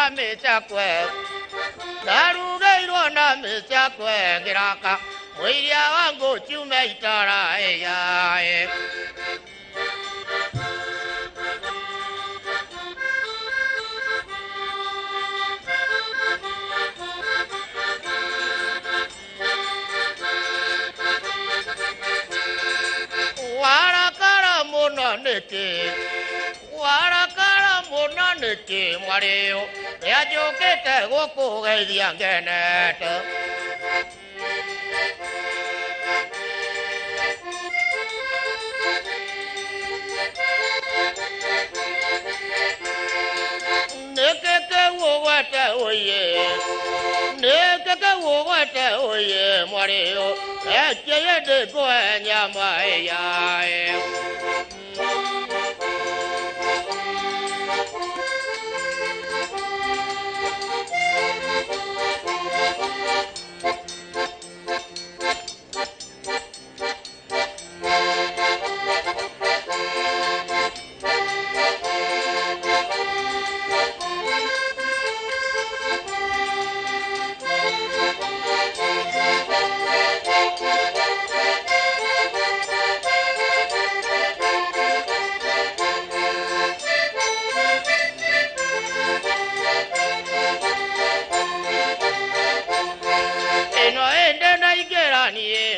na mechakwe Darugairo na mechakwe Giraka Mwiria wangu chume itara eya Warakara monaneke Warakara monaneke Mario Yajokete goku geithia ngenete Nekeke wogete oye Nekeke wogete oye Mario Echeye de goenya maya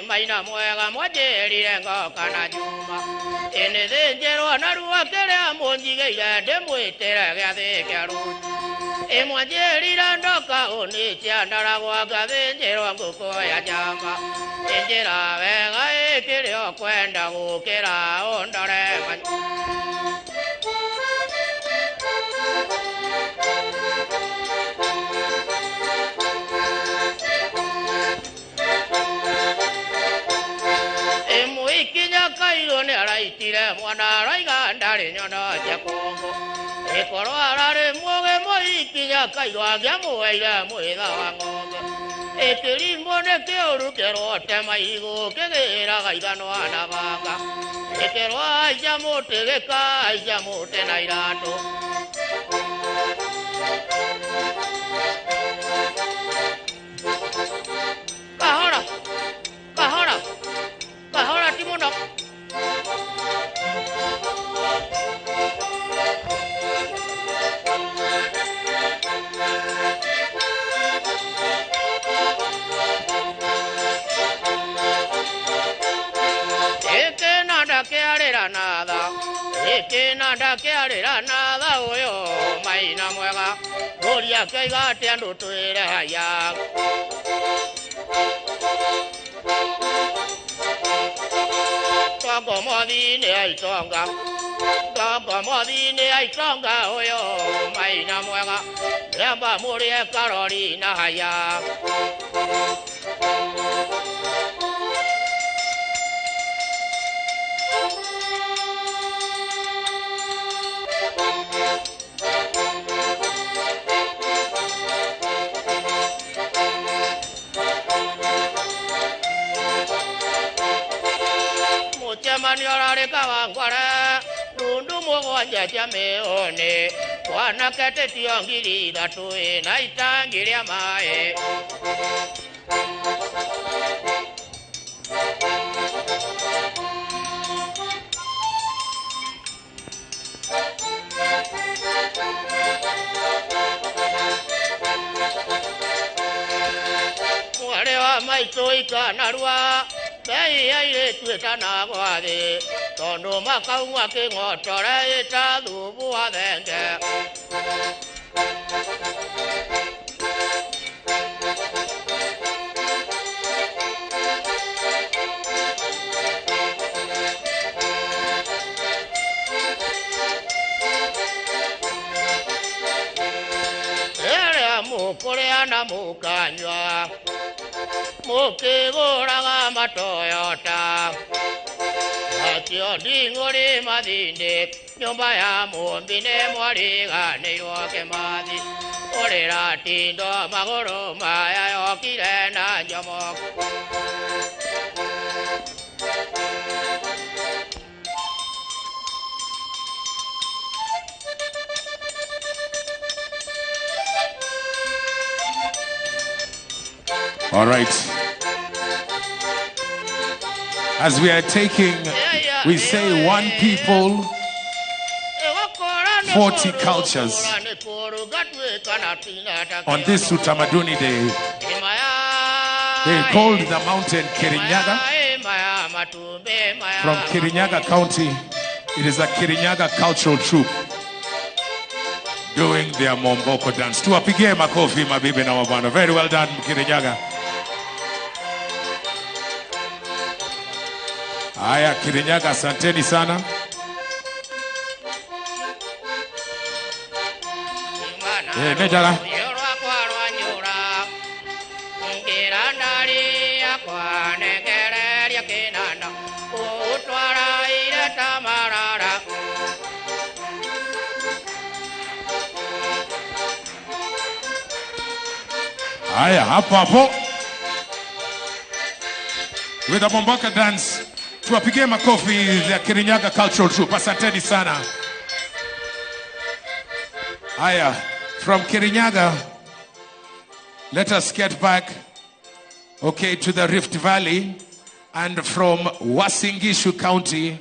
Maina mwega mwajerire ngokana juma Ene thenjerwa narua kerea munjigeire ndimwitere giathi kia ruti Imwanjerire ndoka unicia ndaragwa ngathenjerwa nguku ya nyama Injira wega ikirio kwenda gukira undore Kairo ne araitire mwana raiga ndari nyono cia kongo Ikoro arare muge moikinya kairo agiamuweire mwitha wa ng'ombe Ikirimbo ne kĩũru kĩrote maigu kĩgĩraga ithanwa na banga Ikĩrwo aica mũtĩ gĩkaica mũtĩ na iratũ Kahora kahora kahora ti mũno Nada kiarira nada uyo maina mwega Goria kaiga tiandu tuire haya Togo modine aitonga Togo modine aitonga uyo maina mwega Lamba murie Carolina haya Manyorare kawangwara Nundu mwonja chameone Wana kete tiongiri datue na itangiria mae Mware wa maitoika narua Bei aire tuetana gwathe Tondo makaungwa king'otore ita thubu wa thenge Ere mukoreana mukanywa Mukiguraga matoyota Atio dingori madinde Nyumba ya mumbine mwariga neiwoke mathi Orera tindo magoro maya yokire na njomoko All right. As we are taking, we say one people, 40 cultures on this Utamaduni Day. They called the mountain Kirinyaga. From Kirinyaga County, it is a Kirinyaga cultural troupe doing their Momboko dance. Tuwapigie makofi mabibi na mabwana. Very well done, Kirinyaga. Haya, Kirinyaga, asanteni sana. Metala. Haya, hapo. With the Momboko dance, tuwapigie makofi the Kirinyaga cultural troupe. Asanteni sana. Haya, from Kirinyaga, let us get back, okay, to the Rift Valley, and from Wasingishu County,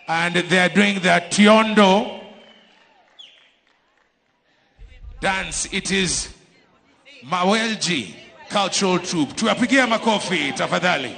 and they are doing the Tiondo dance. It is Mawelji cultural troupe. Tuwapigie makofi tafadhali.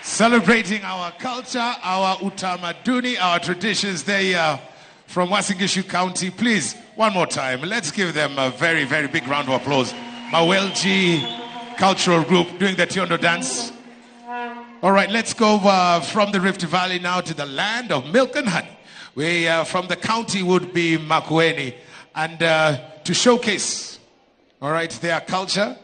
Celebrating our culture, our Utamaduni, our traditions. They are from Wasingishu County. Please, one more time, let's give them a very, very big round of applause. Mawelji Cultural Group doing the Tiondo dance. All right, let's go from the Rift Valley now to the land of milk and honey. We from the county would be Makueni. And to showcase, all right, their culture,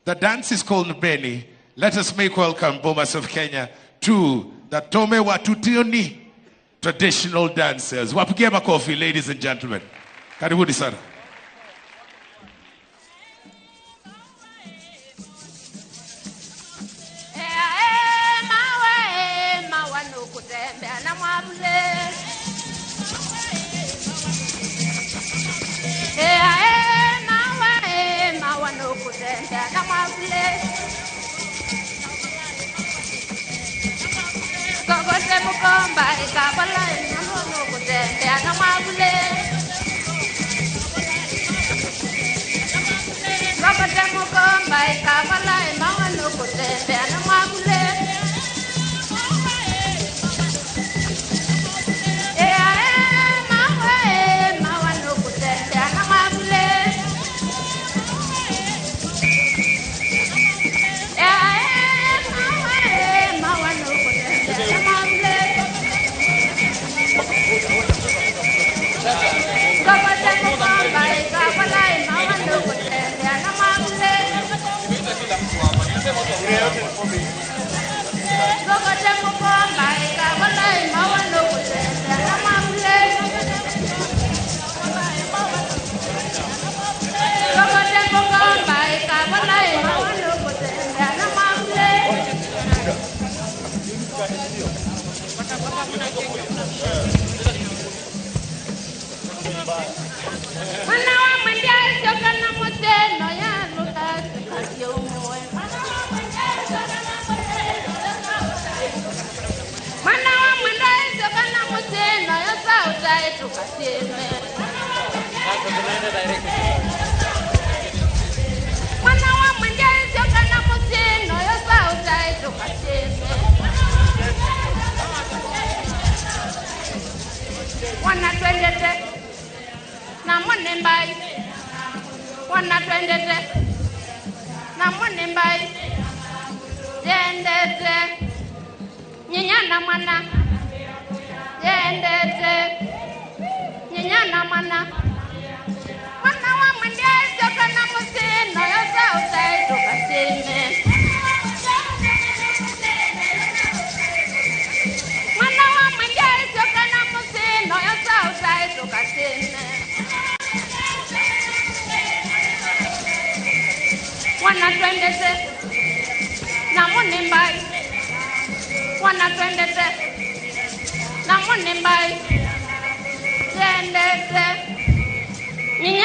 the dance is called Mbeni. Let us make welcome Bomas of Kenya to the Tome Watutioni traditional dancers. Wapigie makofi, ladies and gentlemen. Karibuni sana.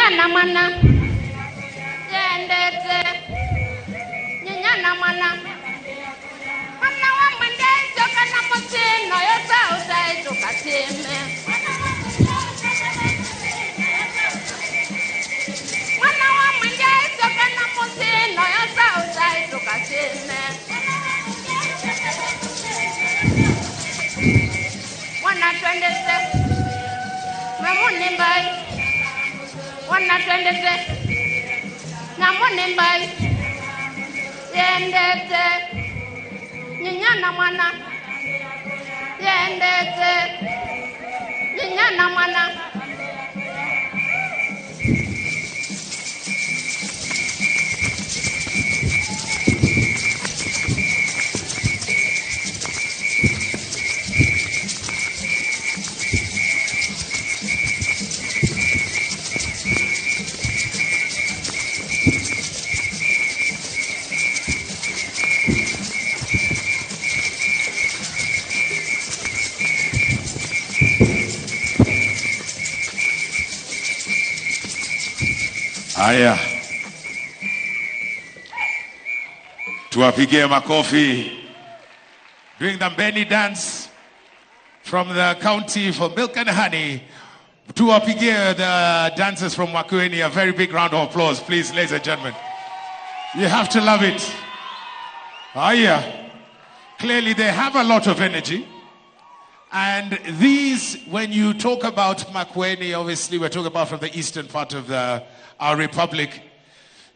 Nyinyana mwana yendete Nyinyana mwana Mwana wa mwende Soka na musino Yosa usai tukatime Mwana wa mwende Soka na musino Yosa usai tukatime Mwana 26 Mamuni mbai Mwana 26 Namuni mbai Yendete Nyinyana mwana Yendete Nyinyana mwana Haya, tuwapigie makofi. Doing the Mbeni dance from the county for milk and honey. Tuwapigie the dancers from Makueni a very big round of applause, please, ladies and gentlemen. You have to love it. Haya, clearly they have a lot of energy. And these, when you talk about Makueni, obviously we're talking about from the eastern part of our republic.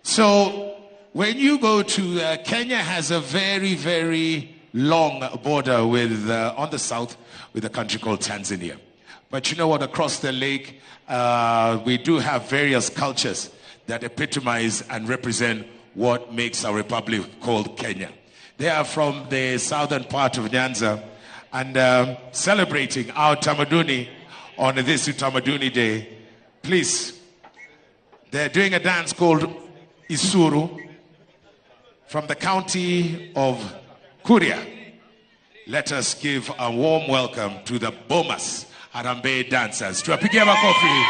So when you go to Kenya has a very, very long border with on the south with a country called Tanzania. But you know what? Across the lake, we do have various cultures that epitomize and represent what makes our republic called Kenya. They are from the southern part of Nyanza and celebrating our Utamaduni on this Utamaduni Day. Please, they're doing a dance called Isuru from the county of Kuria. Let us give a warm welcome to the Bomas Harambee dancers. Tuwapigie makofi.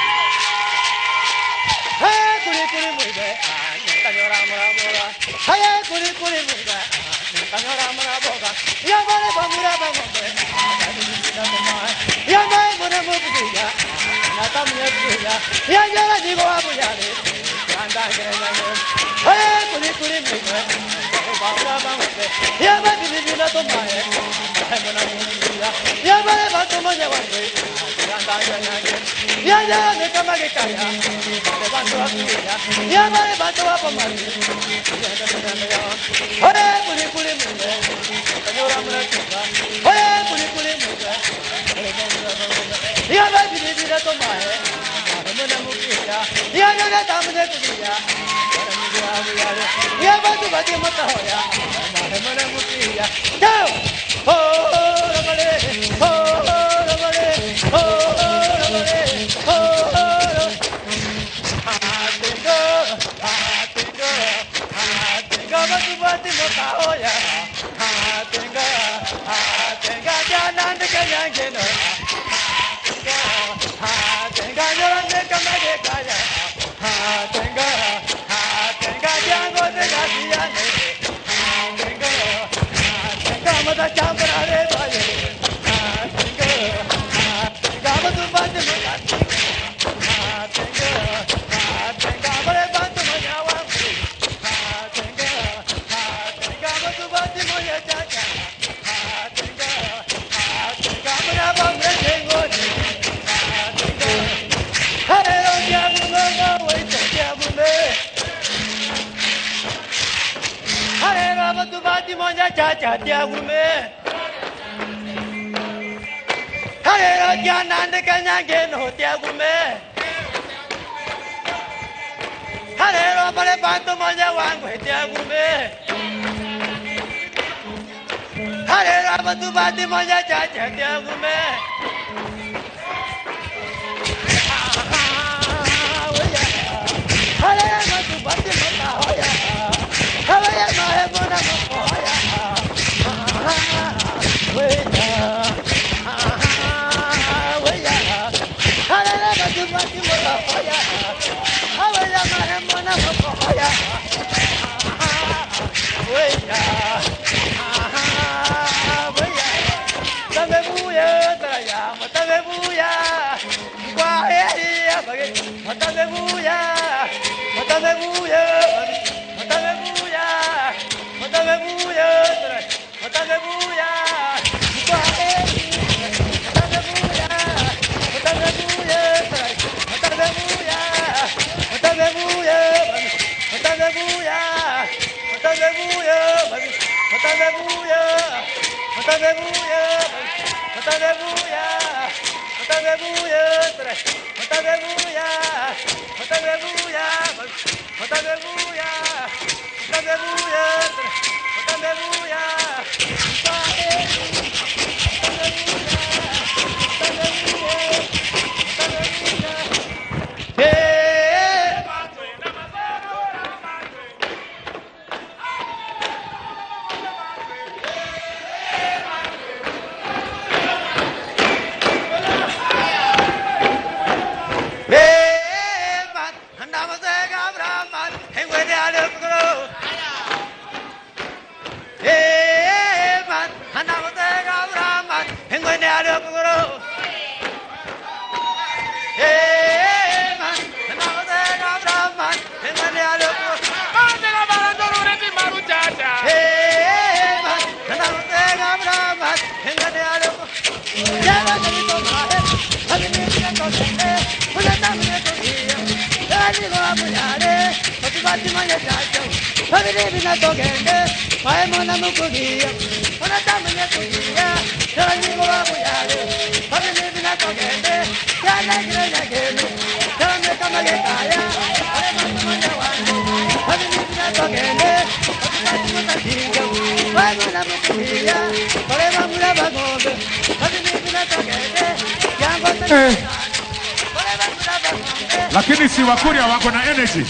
Lakini si Wakuria wako na energy.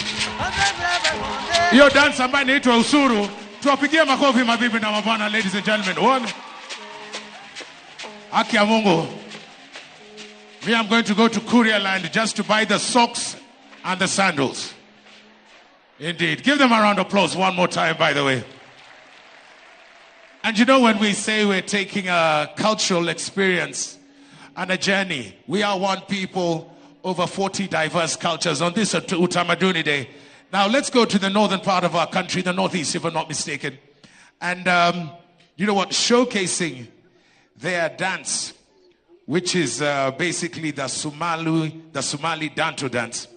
Hiyo dance ambayo inaitwa usuru, tuwapigie makofi mabibi na mabwana, ladies and gentlemen. One. Haki ya Mungu. Me, I'm going to go to Kuria land just to buy the socks and the sandals. Indeed. Give them a round of applause one more time, by the way. And you know, when we say we're taking a cultural experience and a journey, we are one people, over 40 diverse cultures on this Utamaduni Day. Now, let's go to the northern part of our country, the northeast, if I'm not mistaken. And you know what? Showcasing their dance, which is basically the Somali Danto dance.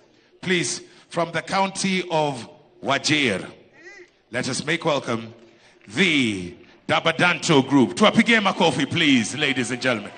Please, from the county of Wajir, let us make welcome the Dabadanto group. Tuwapigie makofi, please, ladies and gentlemen.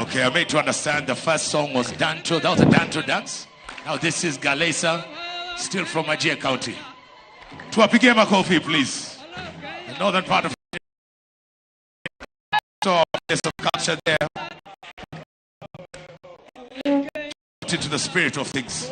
Okay, I made to understand the first song was Danto. That was a Danto dance. Now this is Galesa, still from Ajia County. Tuwapigie makofi, please. The northern part of so there's some culture there. Into the spirit of things.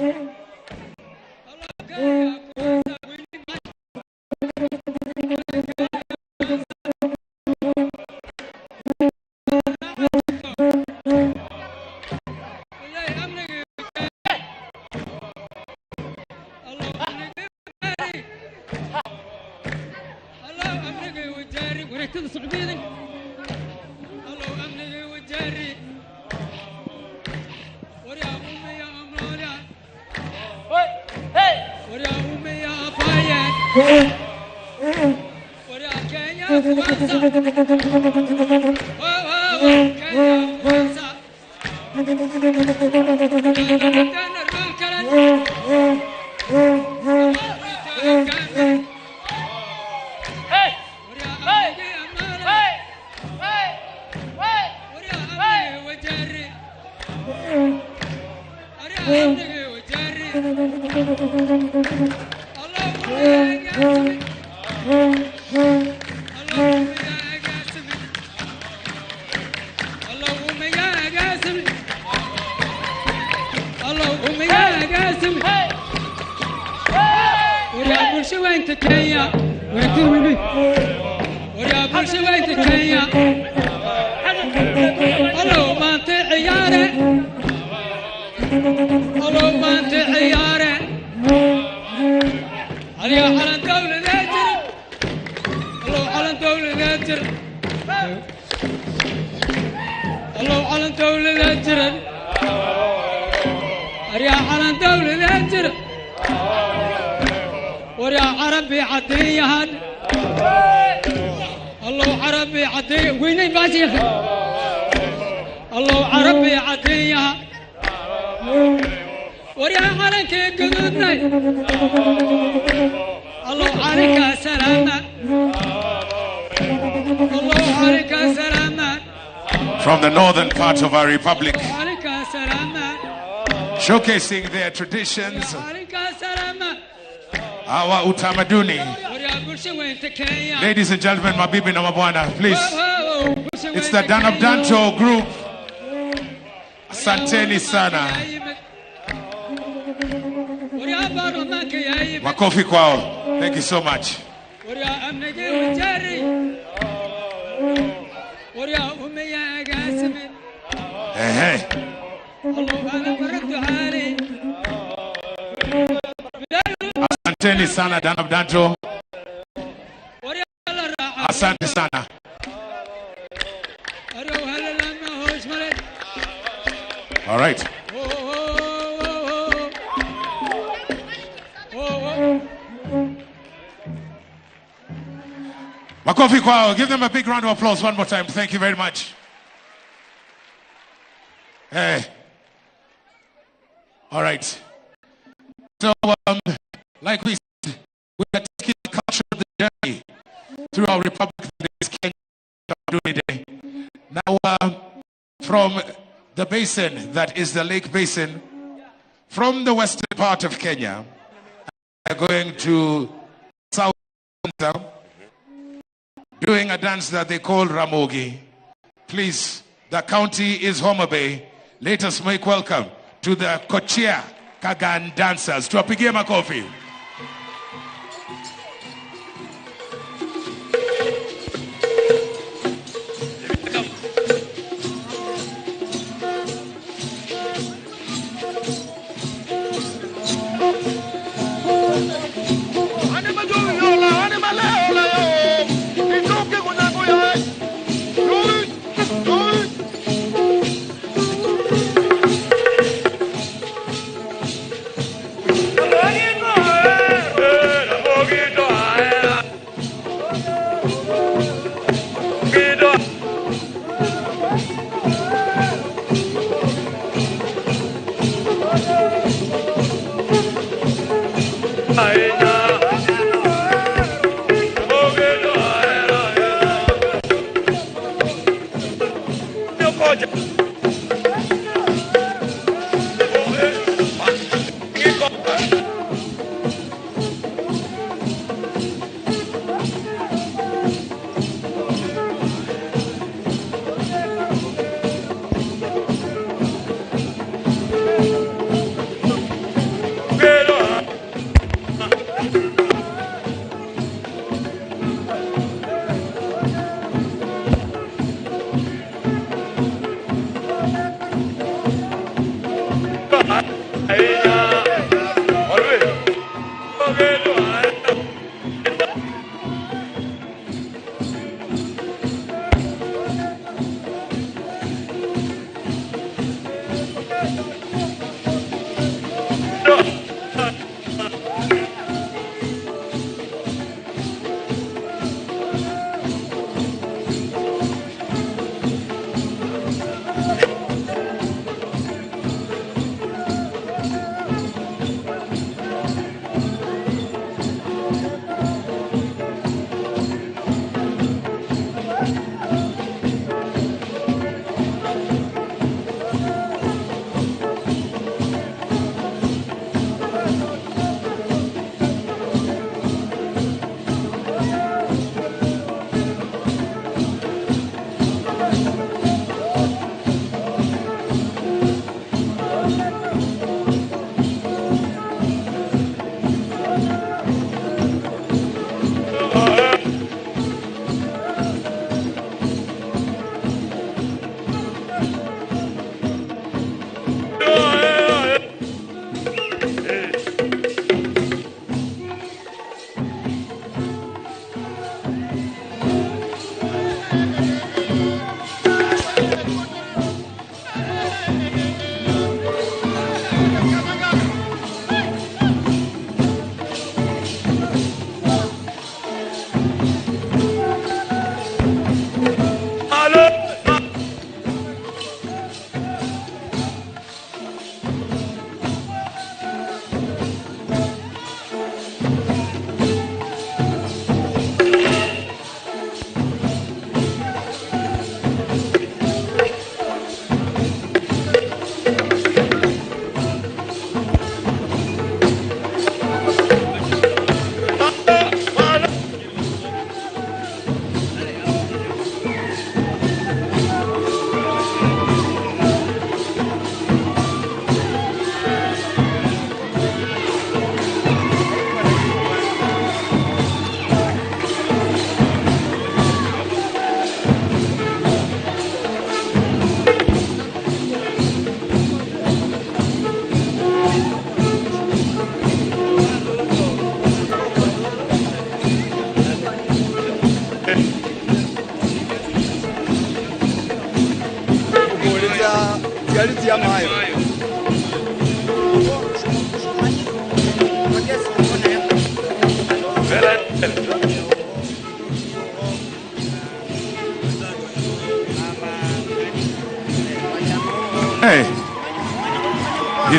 From the northern part of our republic, showcasing their traditions, our Utamaduni. Ladies and gentlemen, mabibi na mabwana, please. It's the Danab Danto group. Asanteni sana. Makofi kwao. Thank you so much. Hey. Asanteni sana Danab Danto. Asante sana. All right. Makofi kwao. Give them a big round of applause one more time. Thank you very much. Hey. All right. So, like we said, we are taking the culture of the journey through our republic. This Kenya Utamaduni Day. Now, from the basin that is the Lake Basin, from the western part of Kenya, we are going to South, doing a dance that they call Ramogi. Please, the county is Homa Bay. Let us make welcome to the Kochia Kagan dancers. Tuwapigie makofi.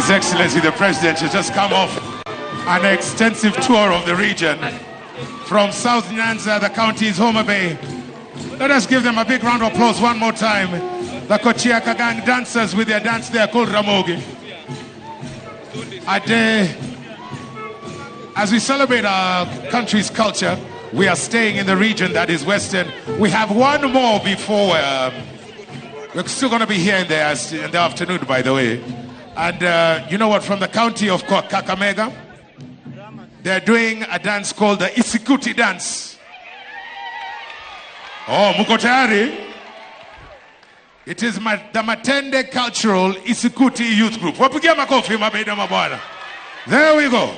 His Excellency the President has just come off an extensive tour of the region. From South Nyanza, the county is Homa Bay. Let us give them a big round of applause one more time. The Kochiaka gang dancers with their dance there called Ramogi. As we celebrate our country's culture, we are staying in the region that is Western. We have one more before. We're still going to be here in the afternoon, by the way. And you know what? From the county of Kakamega, they're doing a dance called the Isikuti dance. Oh, muko tayari? It is the Matende Cultural Isikuti Youth Group. Wapigia makofi mabeda mabwana. There we go.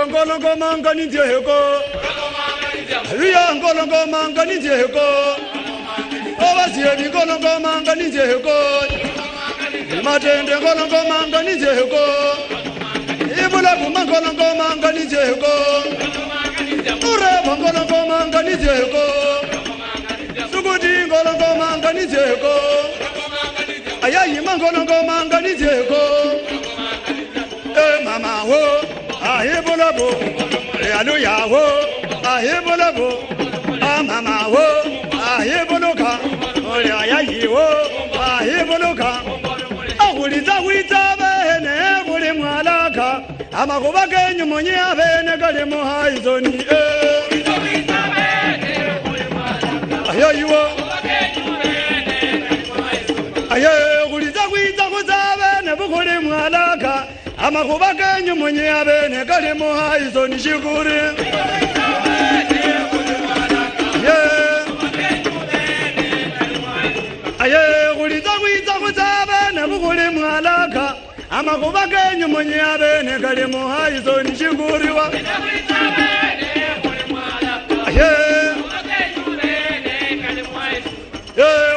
Ngolongo manga ni jeheko Ria ngolongo manga ni jeheko Obasie bi ngolongo manga ni jeheko Matende ngolongo manga ni jeheko Ibula buma ngolongo manga ni jeheko Ure ngolongo manga ni jeheko Sugudi ngolongo manga ni jeheko Ayayi ngolongo manga ni jeheko Mama wo Ahebolobo, Hallelujah, Ahebolobo, Mama, Aheboloka, Ayayiwo, Aheboloka, Ahuliza Witave, Mulimwalaka, Amakuba Munya, Venegalemo Haizoni, Ayayiwo, Ayahuliza Witave, Nebukulimwalaka. Amakuba kenyu mwenye abene kali muhaizo nishikuri Aye kuliza kuiza kuzabene bukuli mwalaka Amakuba kenyu mwenye abene kali muhaizo nishikuriwa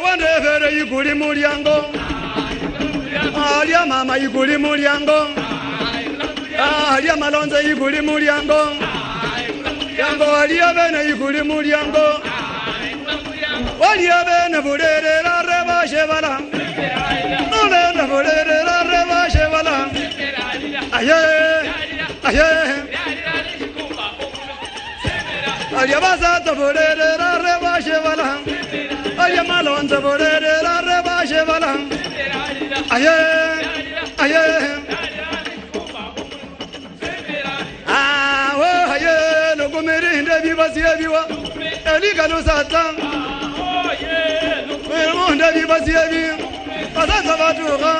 Wandefere yikuli mulyango Alia mama yikuli mulyango Alia malonze yikuli mulyango Yango alia bene yikuli mulyango Walia bene bulere la reba shevala Nolenda bulere la reba shevala Aye Alia basata bulere la reba shevala Alia malonze bulere la reba shevala Aye Mirinde vivasie viwa Elika no sata Mirinde vivasie viwa Asasa vatuka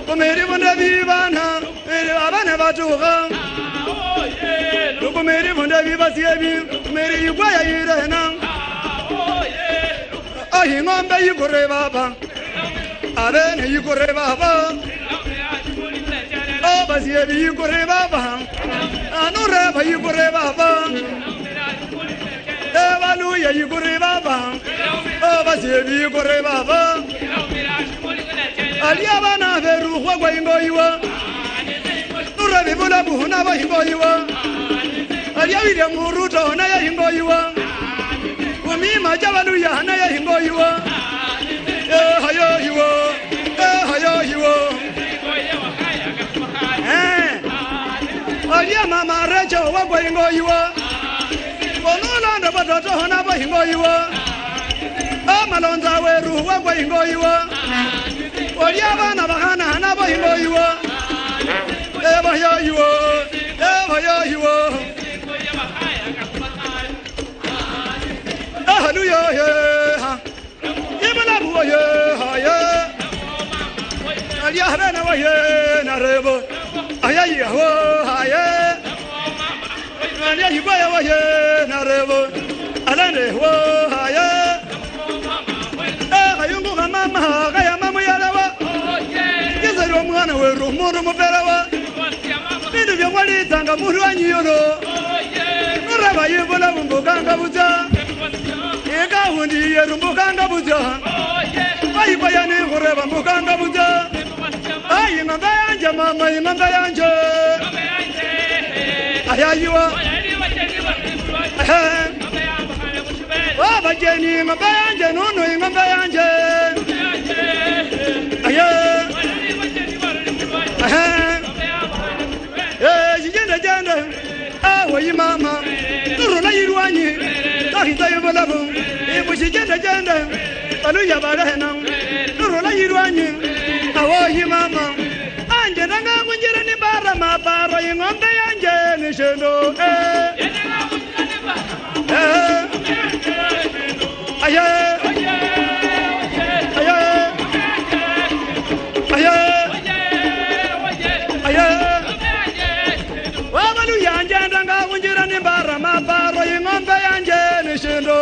Kumiri munde vivana Abane vatuka Kumiri munde vivasie viwa Kumiri yukwaya irena Ahi ngombe yukure baba Abene yukure baba Obasie vi yukure baba Anureba yukure baba Evaluya yukure baba Obasie yukure baba Aliabana veru kwa ingoiwa Nurebi bula buhuna wa ingoiwa Aliawile muruto na ya ingoiwa Umima javaluya na ya ingoiwa Hayo hiwo Alia mama recho wa ingoiwa Onulanda batoto na wa ingoiwa Amalonza weru wa ingoiwa Alia bana bahana na wa ingoiwa Eva hiwo Hallelujah Ibala buye haye Alia bana wa ye na rebo Ayayi ho haye Alia yibaya wa ye na rebo Alane ho haye Ayungu mama kaya mama yalawa Yezero mwana weru muru muperawa Bindu vya wali tanga muru anyiyoro Nuraba yibola bumbukanga buja Eka hundi yerumbu kanga buja Ay bayani kureba mukanda buja. Ay ngamba yanje mama ngamba yanje. Ayayiwa. Baba Jenny ngamba yanje nunu ngamba yanje. Aya. Jenda jenda. Awoyi mama. Nurula yirwanyi. Tahita yobalabu. Ibushi jenda jenda. Aluya barahena. Nurula yirwanyi. Awoyi mama. Anje nanga kunjira ni bara maparo ingombe yanje ni shendo. Aye. Wabalu yanje nanga kunjira ni bara maparo ingombe yanje ni shendo.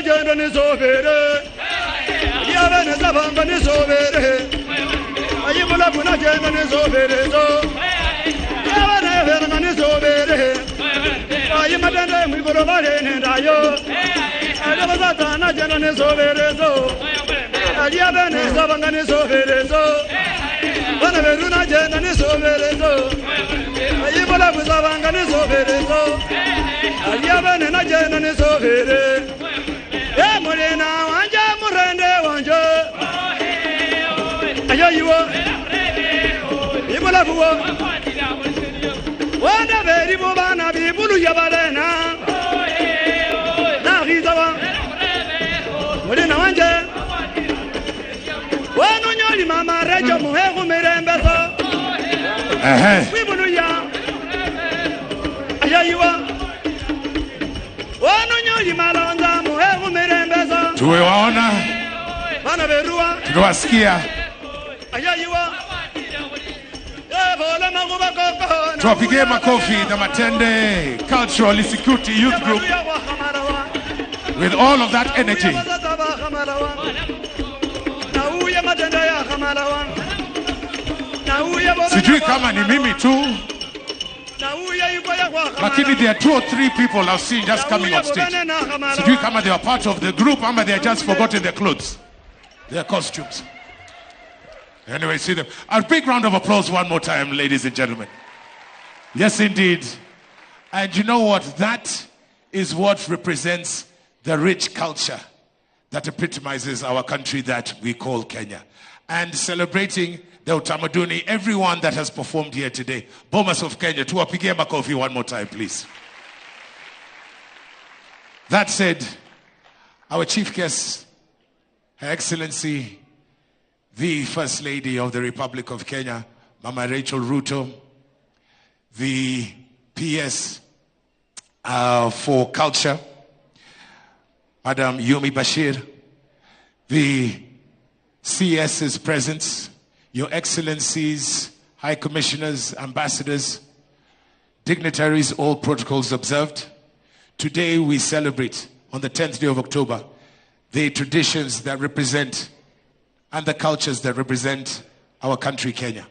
Jenda ni sobere, yaba ni sabanga ni sobere, ayibula kuna jenda ni sobere so, yaba ni veranga ni sobere, ayimadende mwibolo vale ni dayo, ayaba satana jenda ni sobere so, ayaba ni sabanga ni sobere so, wana veruna jenda ni sobere so, ayibula kusabanga ni sobere so, ayaba ni na jenda ni sobere. Morena wanja murende wanja ayo yiwo ibola buwo wanda beri bo bana bibulu yabalena na rizawa morena wanja wano nyoli mama rejo muhegu mirembezo bibulu ya ayo yiwo wano nyoli malonza tumewaona, tunawasikia, tuwapigie makofi. The Matende Cultural Security Youth Group with all of that energy. Sijui kama ni mimi tu, lakini there are 2 or 3 people I've seen just coming on stage. Sijui kama they are part of the group or they are just forgotten their clothes, their costumes. Anyway, see them. A big round of applause one more time, ladies and gentlemen. Yes, indeed. And you know what? That is what represents the rich culture that epitomizes our country that we call Kenya. And celebrating the Utamaduni, everyone that has performed here today. Bomas of Kenya, tuwapigie makofi one more time, please. That said, our chief guest, Her Excellency, the First Lady of the Republic of Kenya, Mama Rachel Ruto, the PS for Culture, Madam Yomi Bashir, the CS's presence, Your Excellencies, High Commissioners, Ambassadors, dignitaries, all protocols observed. Today we celebrate, on the 10th day of October, the traditions that represent and the cultures that represent our country, Kenya.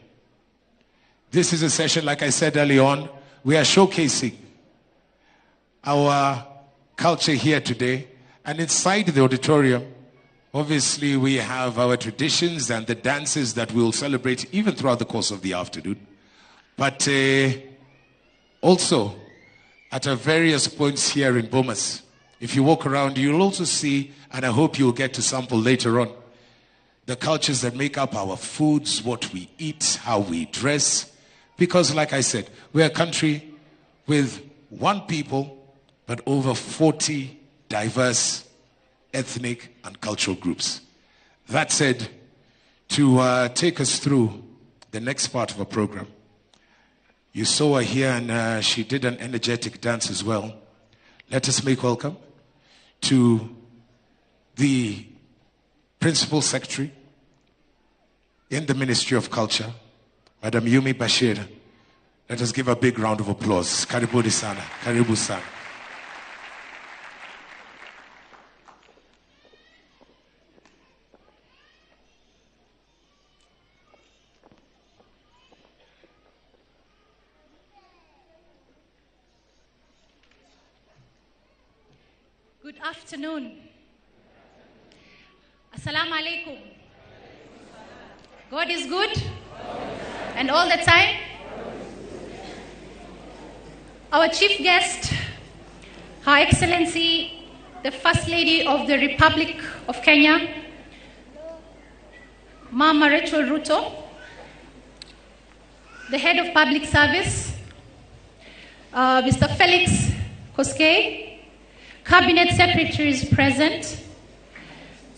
This is a session, like I said early on, we are showcasing our culture here today. And inside the auditorium, obviously we have our traditions and the dances that we'll celebrate even throughout the course of the afternoon. But also, at our various points here in Bomas, if you walk around, you'll also see, and I hope you'll get to sample later on, the cultures that make up our foods, what we eat, how we dress. Because like I said, we're a country with one people, but over 40 diverse ethnic and cultural groups. That said, to take us through the next part of our program, you saw her here and she did an energetic dance as well. Let us make welcome to the Principal Secretary in the Ministry of Culture, Madam Yumi Bashir. Let us give a big round of applause. Karibuni sana. Karibu sana. Good afternoon. Assalamu alaikum. God is good and all the time. Our chief guest, Her Excellency, the First Lady of the Republic of Kenya, Mama Rachel Ruto, the Head of Public Service, Mr. Felix Koskei, Cabinet Secretaries present,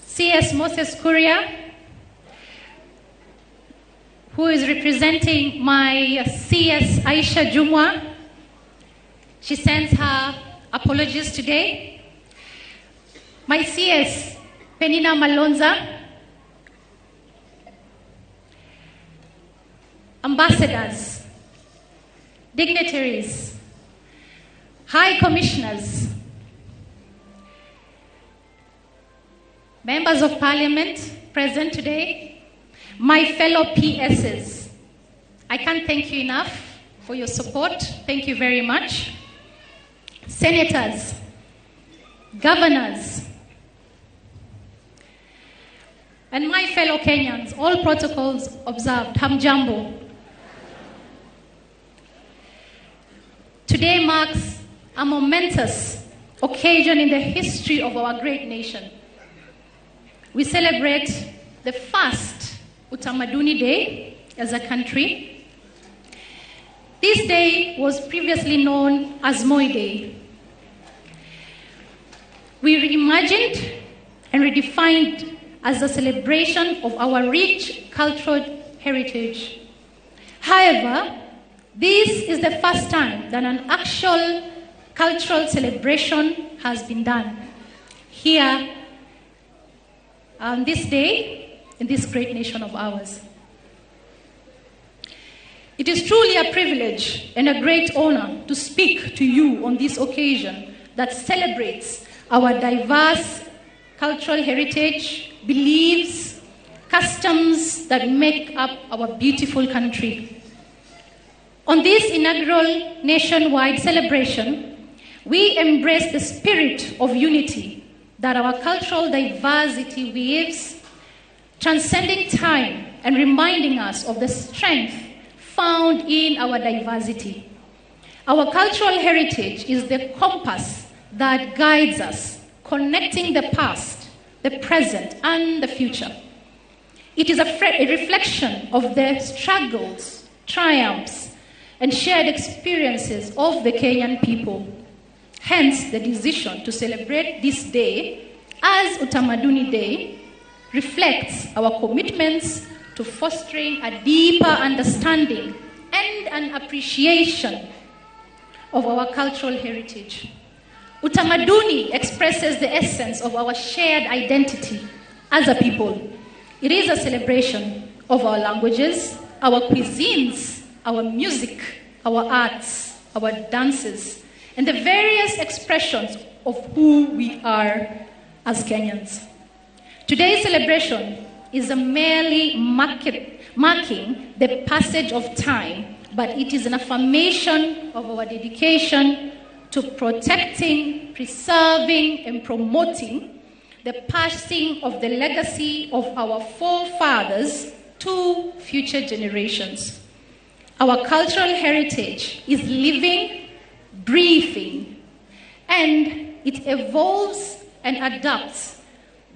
CS Moses Kuria, who is representing my CS Aisha Jumwa. She sends her apologies today. My CS Penina Malonza, ambassadors, dignitaries, high commissioners, members of parliament present today, my fellow PSs, I can't thank you enough for your support. Thank you very much. Senators, governors, and my fellow Kenyans, all protocols observed. Hamjambo. Today marks a momentous occasion in the history of our great nation. We celebrate the first Utamaduni Day as a country. This day was previously known as Moi Day. We reimagined and redefined as a celebration of our rich cultural heritage. However, this is the first time that an actual cultural celebration has been done here on this day in this great nation of ours. It is truly a privilege and a great honor to speak to you on this occasion that celebrates our diverse cultural heritage, beliefs, customs that make up our beautiful country. On this inaugural nationwide celebration, we embrace the spirit of unity that our cultural diversity weaves, transcending time and reminding us of the strength found in our diversity. Our cultural heritage is the compass that guides us, connecting the past, the present, and the future. It is a reflection of the struggles, triumphs, and shared experiences of the Kenyan people. Hence, the decision to celebrate this day as Utamaduni Day reflects our commitments to fostering a deeper understanding and an appreciation of our cultural heritage. Utamaduni expresses the essence of our shared identity as a people. It is a celebration of our languages, our cuisines, our music, our arts, our dances, and the various expressions of who we are as Kenyans. Today's celebration is merely marking the passage of time, but it is an affirmation of our dedication to protecting, preserving, and promoting the passing of the legacy of our forefathers to future generations. Our cultural heritage is living, breathing, and it evolves and adapts,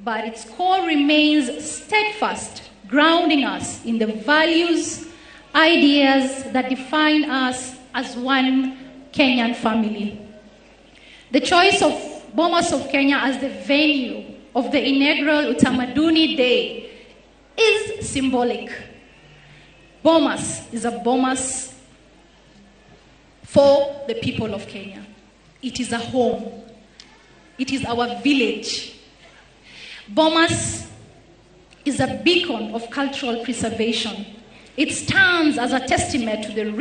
but its core remains steadfast, grounding us in the values, ideas that define us as one Kenyan family. The choice of Bomas of Kenya as the venue of the inaugural Utamaduni Day is symbolic. Bomas is a Bomas for the people of Kenya. It is a home. It is our village. Bomas is a beacon of cultural preservation. It stands as a testament to the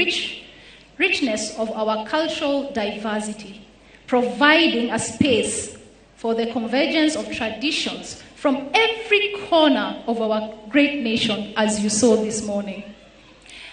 richness of our cultural diversity, providing a space for the convergence of traditions from every corner of our great nation, as you saw this morning.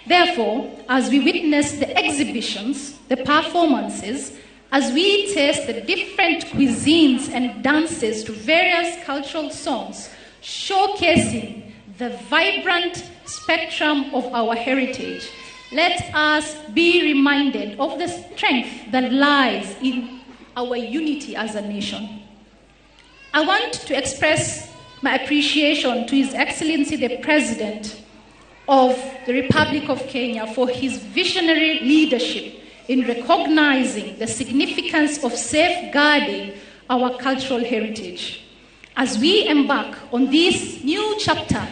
Therefore, as we witness the exhibitions, the performances, as we taste the different cuisines and dances to various cultural songs, showcasing the vibrant spectrum of our heritage, let us be reminded of the strength that lies in our unity as a nation. I want to express my appreciation to His Excellency the President of the Republic of Kenya for his visionary leadership in recognizing the significance of safeguarding our cultural heritage. As we embark on this new chapter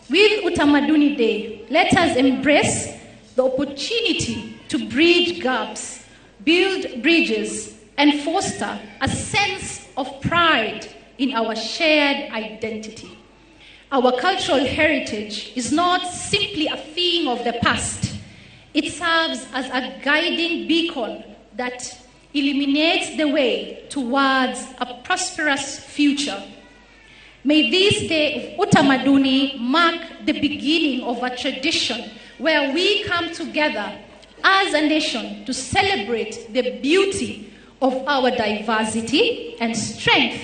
with Utamaduni Day, let us embrace the opportunity to bridge gaps, build bridges, and foster a sense of pride in our shared identity. Our cultural heritage is not simply a thing of the past. It serves as a guiding beacon that illuminates the way towards a prosperous future. May this day of Utamaduni mark the beginning of a tradition where we come together as a nation to celebrate the beauty of our diversity and strength,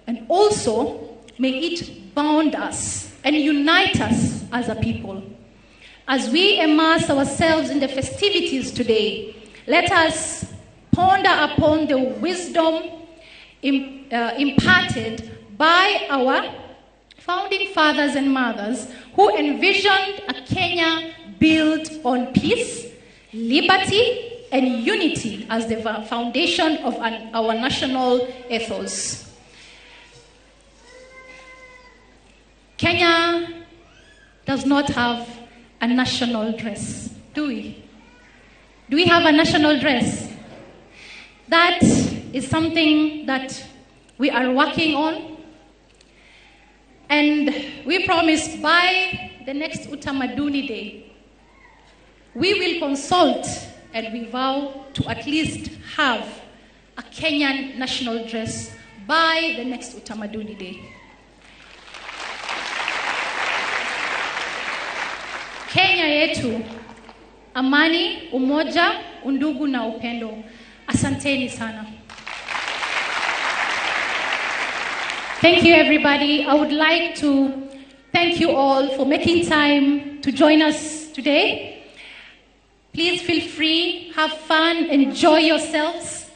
and also may it bound us and unite us as a people. As we immerse ourselves in the festivities today, let us ponder upon the wisdom imparted by our founding fathers and mothers who envisioned a Kenya built on peace, liberty, and unity as the foundation of our national ethos. Kenya does not have a national dress, do we? Do we have a national dress? That is something that we are working on. And we promise by the next Utamaduni Day, we will consult and we vow to at least have a Kenyan national dress by the next Utamaduni Day. Kenya yetu, amani, umoja, undugu na upendo. Asanteni sana. Thank you, everybody. I would like to thank you all for making time to join us today. Please feel free, have fun, enjoy yourselves.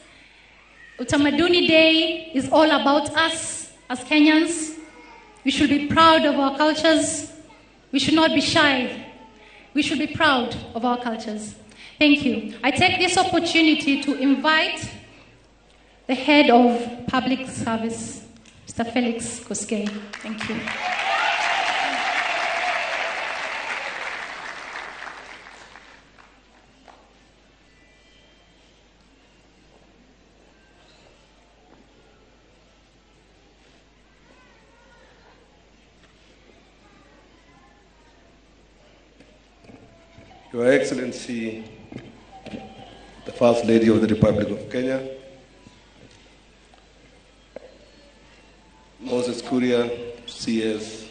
Utamaduni Day is all about us as Kenyans. We should be proud of our cultures. We should not be shy. We should be proud of our cultures. Thank you. I take this opportunity to invite the head of public service, Mr. Felix Koskei. Thank you. Your Excellency, the First Lady of the Republic of Kenya, Moses Kuria, CS,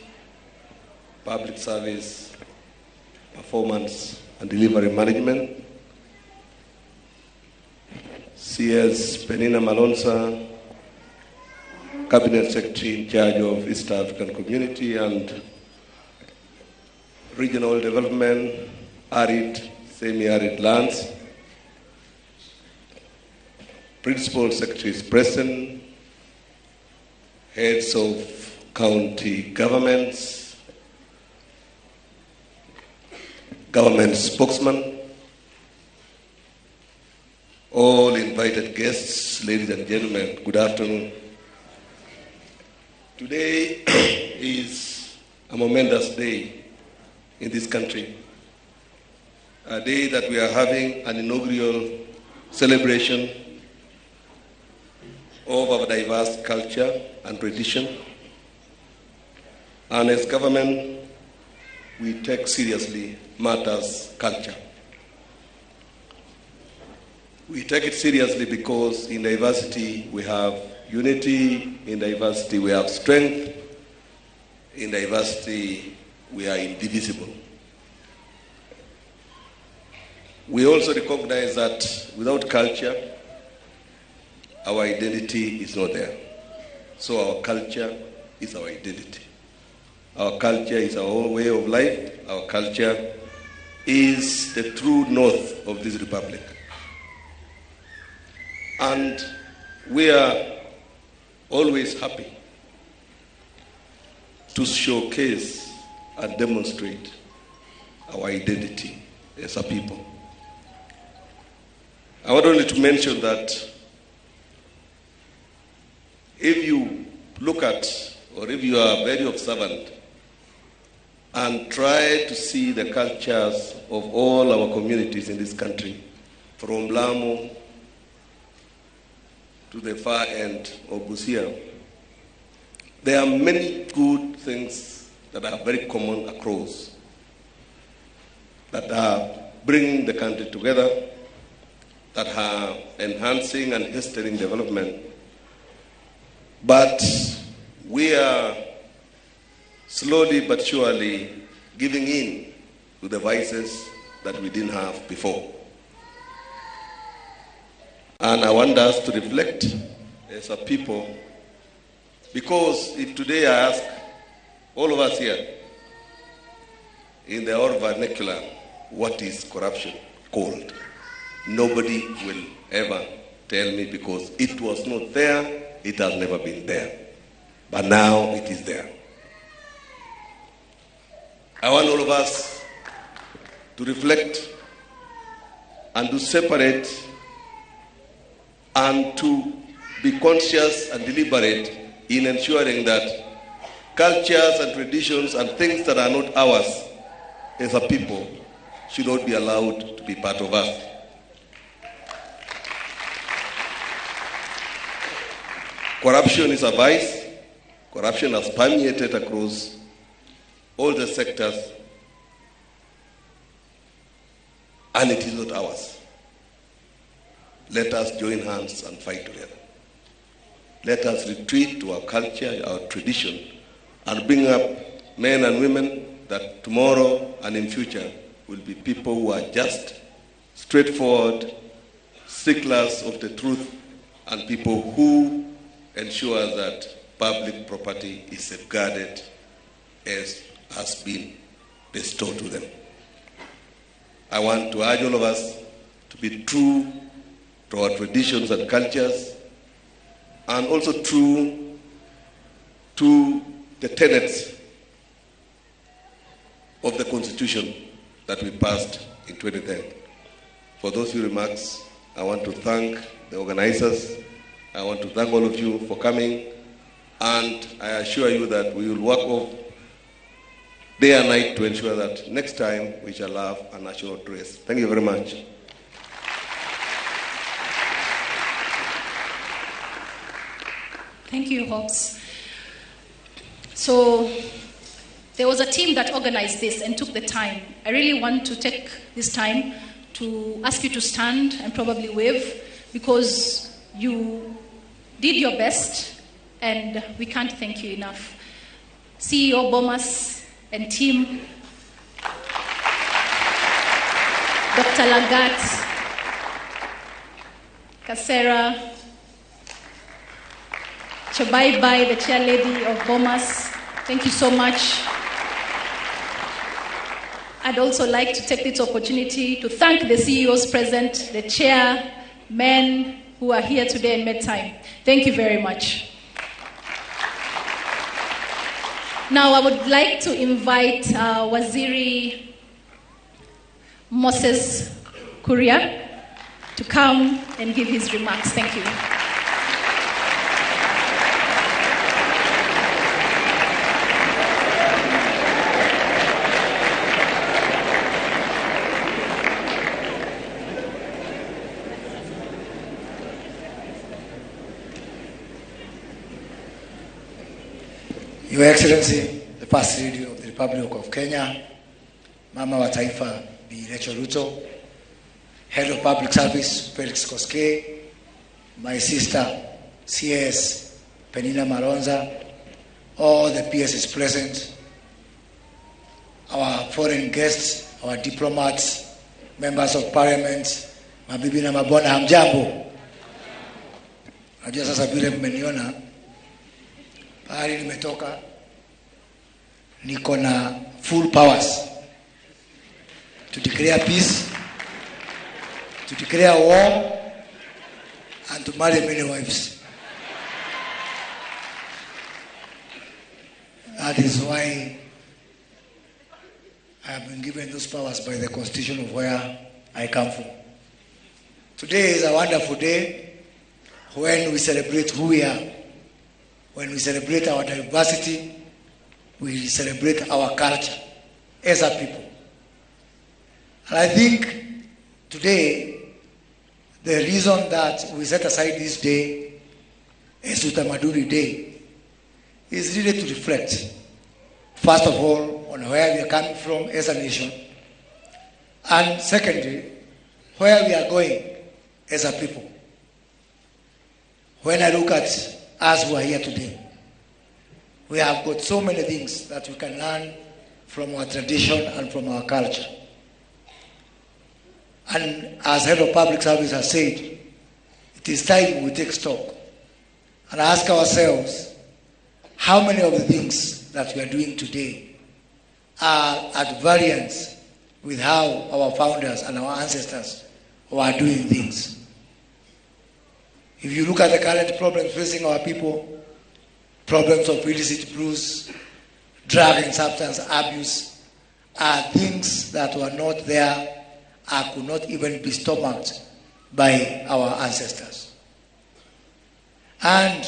Public Service, Performance and Delivery Management, CS Penina Malonsa, Cabinet Secretary in charge of East African Community and Regional Development, Arid, Semi-Arid Lands, Principal Secretaries present, heads of county governments, government spokesmen, all invited guests, ladies and gentlemen, good afternoon. Today is a momentous day in this country, a day that we are having an inaugural celebration of our diverse culture and tradition, And as government, we take seriously matters culture. We take it seriously because in diversity we have unity, in diversity we have strength, in diversity we are indivisible. We also recognize that without culture, our identity is not there. So our culture is our identity. Our culture is our own way of life. Our culture is the true north of this republic. And we are always happy to showcase and demonstrate our identity as a people. I want only to mention that if you look at, or if you are very observant and try to see the cultures of all our communities in this country, from Lamu to the far end of Busia, there are many good things that are very common across, that are bringing the country together, that are enhancing and hastening development. But we are slowly but surely giving in to the vices that we didn't have before. And I want us to reflect as a people, because if today I ask all of us here in our vernacular, what is corruption called? Nobody will ever tell me, because it was not there, it has never been there. But now it is there. I want all of us to reflect and to separate and to be conscious and deliberate in ensuring that cultures and traditions and things that are not ours as a people should not be allowed to be part of us. Corruption is a vice. Corruption has permeated across all the sectors, and it is not ours. Let us join hands and fight together. Let us retreat to our culture, our tradition, and bring up men and women that tomorrow and in future will be people who are just, straightforward, sticklers of the truth, and people who ensure that public property is safeguarded as has been bestowed to them. I want to urge all of us to be true to our traditions and cultures, and also true to the tenets of the Constitution that we passed in 2010. For those few remarks, I want to thank the organizers. I want to thank all of you for coming, and I assure you that we will work off day and night to ensure that next time we shall have a national dress. Thank you very much. Thank you, Hawks. So there was a team that organized this and took the time. I really want to take this time to ask you to stand and probably wave, because you did your best and we can't thank you enough. CEO Bomas and team, Dr. Lagat, Kasera, Chabaibai, the chair lady of Bomas, thank you so much. I'd also like to take this opportunity to thank the CEOs present, the chairmen who are here today and made time. Thank you very much. Now I would like to invite Waziri Moses Kuria to come and give his remarks. Thank you. Your Excellency, the First Lady of the Republic of Kenya, Mama wa Taifa Bi Rachel Ruto, Head of Public Service Felix Koske, my sister CS Penina Malonza, all the PSs present, our foreign guests, our diplomats, members of parliament, mabibi na mabwana, hamjambo. Najua sasa vile mmeniona pahali nimetoka, niko na full powers to declare peace, to declare war, and to marry many wives. That is why I have been given those powers by the constitution of where I come from. Today is a wonderful day when we celebrate who we are, when we celebrate our diversity, we celebrate our culture as a people. And I think today, the reason that we set aside this day as Utamaduni Day is really to reflect, first of all, on where we are coming from as a nation, and secondly, where we are going as a people. When I look at us who are here today, we have got so many things that we can learn from our tradition and from our culture. And as Head of Public Service has said, it is time we take stock and ask ourselves how many of the things that we are doing today are at variance with how our founders and our ancestors were doing things. If you look at the current problems facing our people, problems of illicit brews, drug and substance abuse, are things that were not there and could not even be stomached by our ancestors. And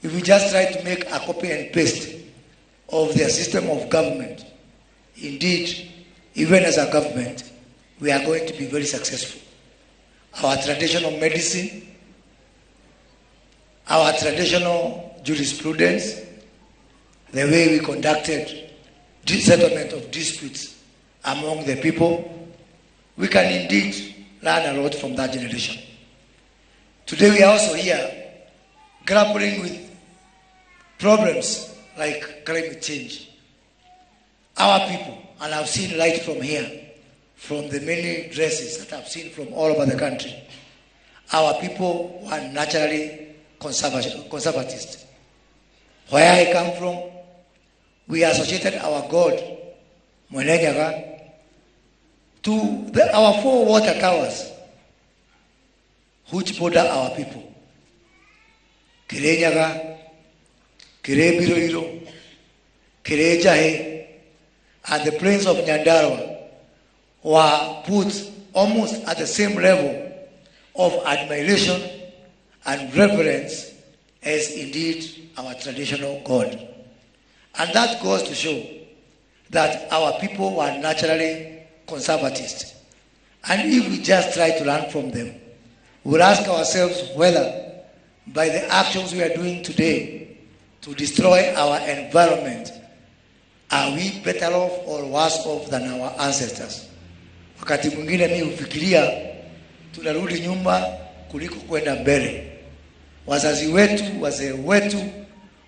if we just try to make a copy and paste of their system of government, indeed, even as a government, we are going to be very successful. Our traditional medicine, our traditional jurisprudence, the way we conducted settlement of disputes among the people, we can indeed learn a lot from that generation. Today we are also here grappling with problems like climate change. Our people, and I've seen light from here, from the many dresses that I've seen from all over the country, our people were naturally conservatist. Where I come from, we associated our God, Mwenenyaga, to our 4 water towers, which border our people. Kirenyaga, Kirebiroiro, Kirejahe, and the plains of Nyandarua were put almost at the same level of admiration and reverence as indeed our traditional God. And that goes to show that our people were naturally conservatist. And if we just try to learn from them, we'll ask ourselves whether by the actions we are doing today to destroy our environment, are we better off or worse off than our ancestors? Wakati mwingine mimi hufikiria tunarudi nyuma kuliko kwenda mbele. Wazazi wetu, wazee wetu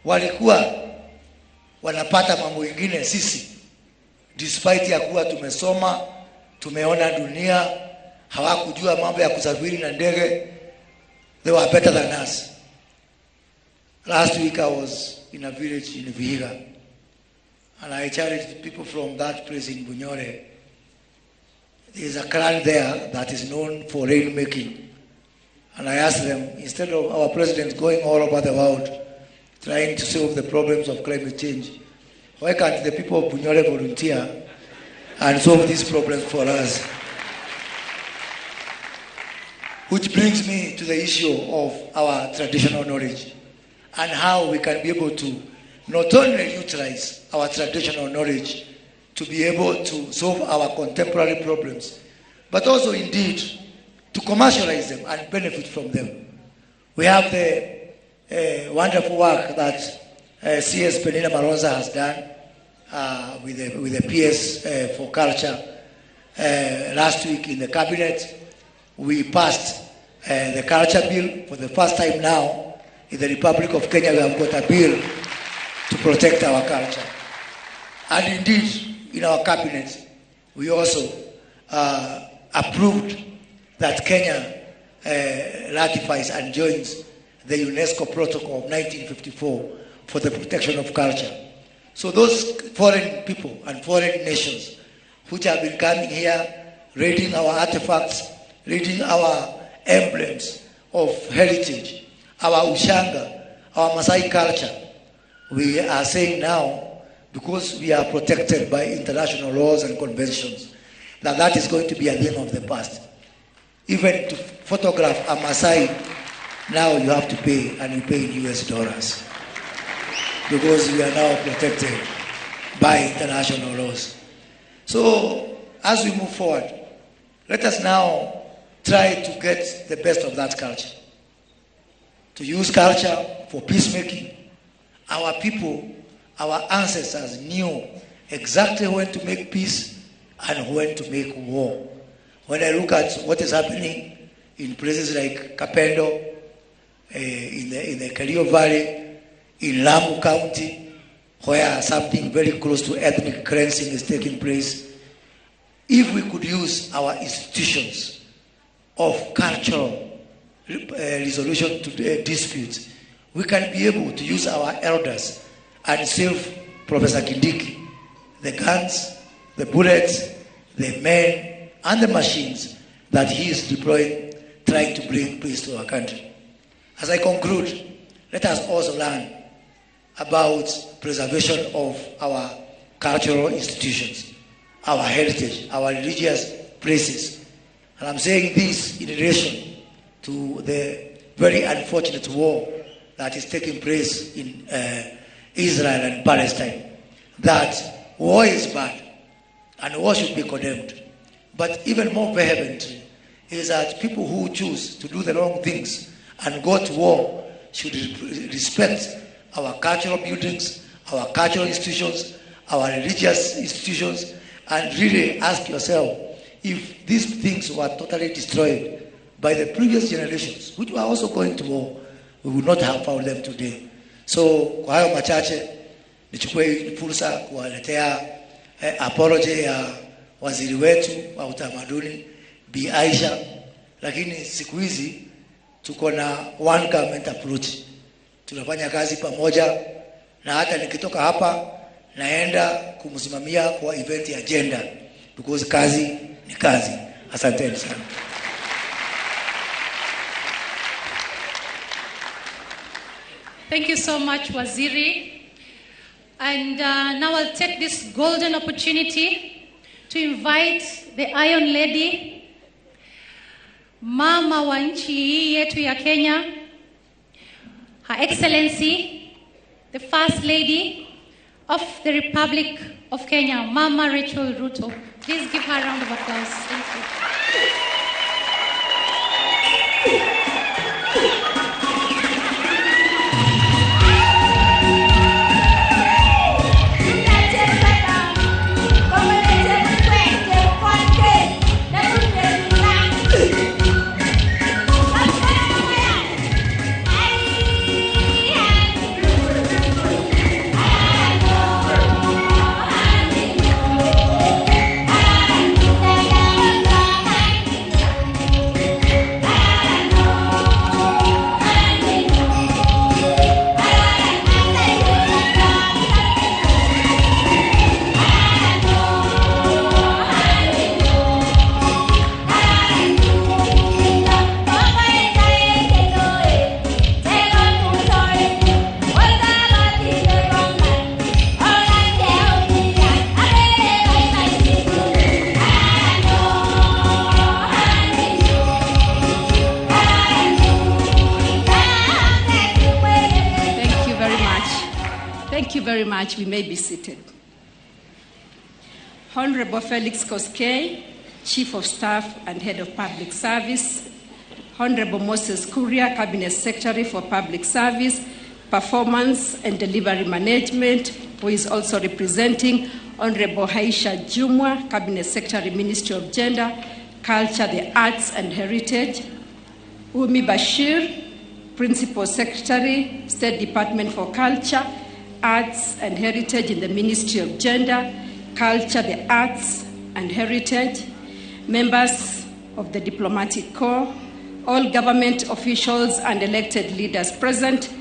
walikuwa wanapata mambo mengine sisi, despite ya kuwa tumesoma, tumeona dunia, hawakujua mambo ya kusafiri na ndege. They were better than us. Last week I was in a village in Vihiga, and I challenged people from that place in Bunyore. There is a clan there that is known for rainmaking. And I asked them, instead of our president going all over the world trying to solve the problems of climate change, why can't the people of Bunyore volunteer and solve these problems for us? Which brings me to the issue of our traditional knowledge and how we can be able to not only utilize our traditional knowledge to be able to solve our contemporary problems, but also indeed to commercialize them and benefit from them. We have the wonderful work that CS Penina Malonza has done with the PS for Culture. Last week in the cabinet, we passed the culture bill. For the first time now in the Republic of Kenya, we have got a bill to protect our culture. And indeed, in our cabinet, we also approved that Kenya ratifies and joins the UNESCO Protocol of 1954 for the protection of culture. So those foreign people and foreign nations which have been coming here, reading our artifacts, reading our emblems of heritage, our Ushanga, our Maasai culture, we are saying now, because we are protected by international laws and conventions, that is going to be a thing of the past. Even to photograph a Maasai, now you have to pay, and you pay in US dollars. Because we are now protected by international laws. So, as we move forward, let us now try to get the best of that culture. To use culture for peacemaking. Our people, our ancestors knew exactly when to make peace and when to make war. When I look at what is happening in places like Kapendo, in the Kerio Valley, in Lamu County, where something very close to ethnic cleansing is taking place, if we could use our institutions of cultural resolution to disputes, we can be able to use our elders and save Professor Kindiki, the guns, the bullets, the men, and the machines that he is deploying, trying to bring peace to our country. As I conclude, let us also learn about preservation of our cultural institutions, our heritage, our religious places. And I'm saying this in relation to the very unfortunate war that is taking place in Israel and Palestine. That war is bad and war should be condemned. But even more vehemently is that people who choose to do the wrong things and go to war should respect our cultural buildings, our cultural institutions, our religious institutions, and really ask yourself if these things were totally destroyed by the previous generations, which were also going to war, we would not have found them today. So, kwa hayo machache, nichukue fursa kuwaletea apology ya waziri wetu wa utamaduni, Bi Aisha, lakini siku hizi tuko na one government approach. Tunafanya kazi pamoja, na hata nikitoka hapa naenda kumsimamia kwa event ya agenda, because kazi ni kazi. Asanteni sana. Thank you so much, Waziri. And now I'll take this golden opportunity to invite the Iron Lady, Mama wa nchi hii yetu ya Kenya, Her Excellency, the First Lady of the Republic of Kenya, Mama Rachel Ruto. Please give her a round of applause. Thank you. Very much. We may be seated. Honorable Felix Koskei, Chief of Staff and Head of Public Service. Honorable Moses Kuria, Cabinet Secretary for Public Service, Performance and Delivery Management, who is also representing Honorable Haisha Jumwa, Cabinet Secretary, Ministry of Gender, Culture, the Arts and Heritage, Umi Bashir, Principal Secretary, State Department for Culture, Arts and Heritage in the Ministry of Gender, Culture, the Arts and Heritage, members of the Diplomatic Corps, all government officials and elected leaders present,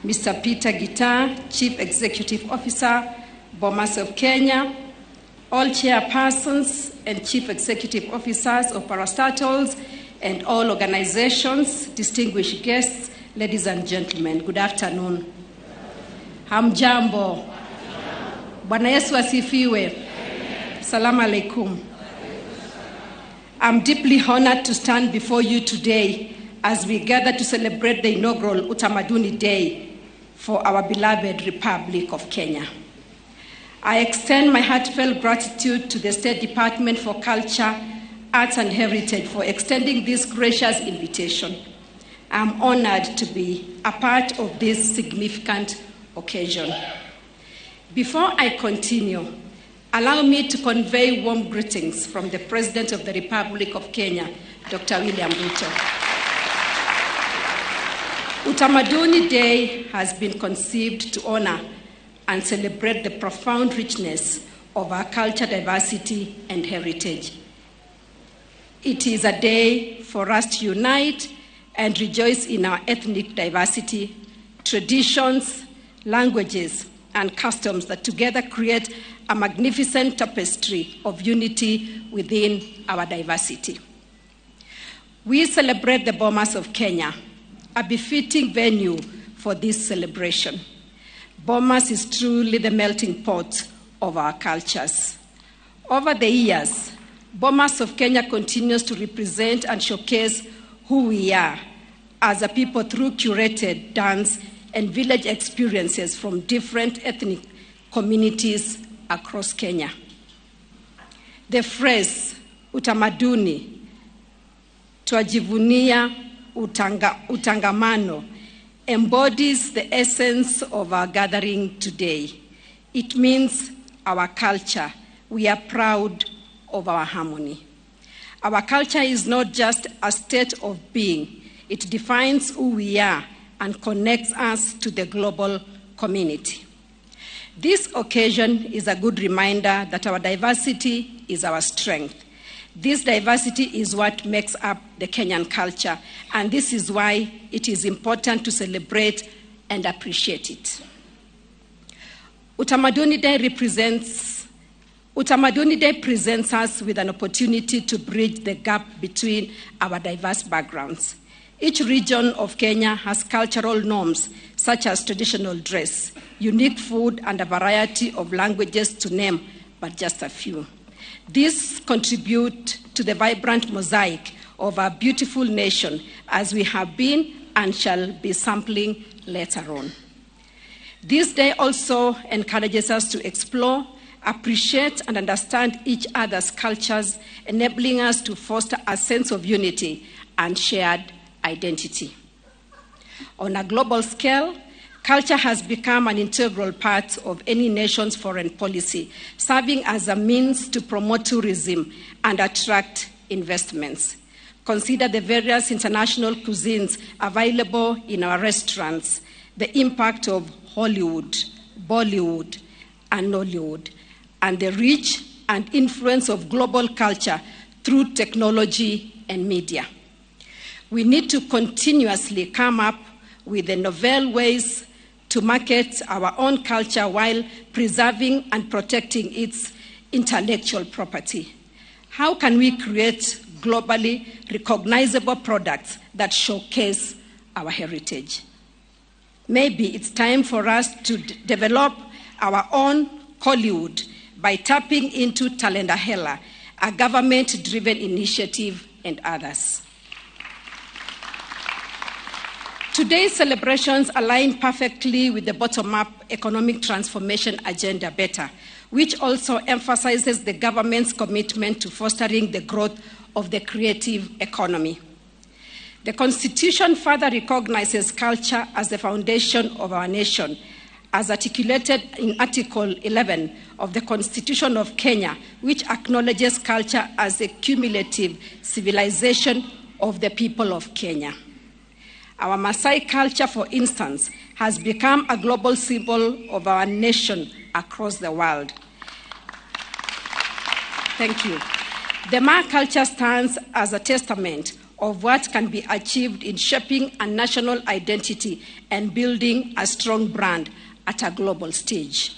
Mr. Peter Gitar, Chief Executive Officer, Bomas of Kenya, all chairpersons and chief executive officers of parastatals and all organizations, distinguished guests, ladies and gentlemen, good afternoon. Hamjambo. Bwana Yesu asifiwe. Salamu alaikum. I'm deeply honored to stand before you today as we gather to celebrate the inaugural Utamaduni Day for our beloved Republic of Kenya. I extend my heartfelt gratitude to the State Department for Culture, Arts and Heritage for extending this gracious invitation. I'm honored to be a part of this significant occasion. Before I continue, allow me to convey warm greetings from the President of the Republic of Kenya, Dr. William Ruto. Utamaduni Day has been conceived to honor and celebrate the profound richness of our culture, diversity, and heritage. It is a day for us to unite and rejoice in our ethnic diversity, traditions, languages, and customs that together create a magnificent tapestry of unity within our diversity. We celebrate the Bomas of Kenya, a befitting venue for this celebration. Bomas is truly the melting pot of our cultures. Over the years, Bomas of Kenya continues to represent and showcase who we are as a people through curated dance and village experiences from different ethnic communities across Kenya. The phrase, Utamaduni, twajivunia utangamano, embodies the essence of our gathering today. It means our culture. We are proud of our harmony. Our culture is not just a state of being. It defines who we are and connects us to the global community. This occasion is a good reminder that our diversity is our strength. This diversity is what makes up the Kenyan culture, and this is why it is important to celebrate and appreciate it. Utamaduni Day presents us with an opportunity to bridge the gap between our diverse backgrounds. Each region of Kenya has cultural norms such as traditional dress, unique food, and a variety of languages, to name but just a few. These contribute to the vibrant mosaic of our beautiful nation, as we have been and shall be sampling later on. This day also encourages us to explore, appreciate, and understand each other's cultures, enabling us to foster a sense of unity and shared identity. On a global scale, culture has become an integral part of any nation's foreign policy, serving as a means to promote tourism and attract investments. Consider the various international cuisines available in our restaurants, the impact of Hollywood, Bollywood, and Nollywood, and the reach and influence of global culture through technology and media. We need to continuously come up with the novel ways to market our own culture while preserving and protecting its intellectual property. How can we create globally recognizable products that showcase our heritage? Maybe it's time for us to develop our own Hollywood by tapping into Talendahela, a government-driven initiative, and others. Today's celebrations align perfectly with the bottom-up economic transformation agenda, BETTER, which also emphasizes the government's commitment to fostering the growth of the creative economy. The Constitution further recognizes culture as the foundation of our nation as articulated in Article 11 of the Constitution of Kenya, which acknowledges culture as a cumulative civilization of the people of Kenya. Our Maasai culture, for instance, has become a global symbol of our nation across the world. Thank you. The Maa culture stands as a testament of what can be achieved in shaping a national identity and building a strong brand at a global stage.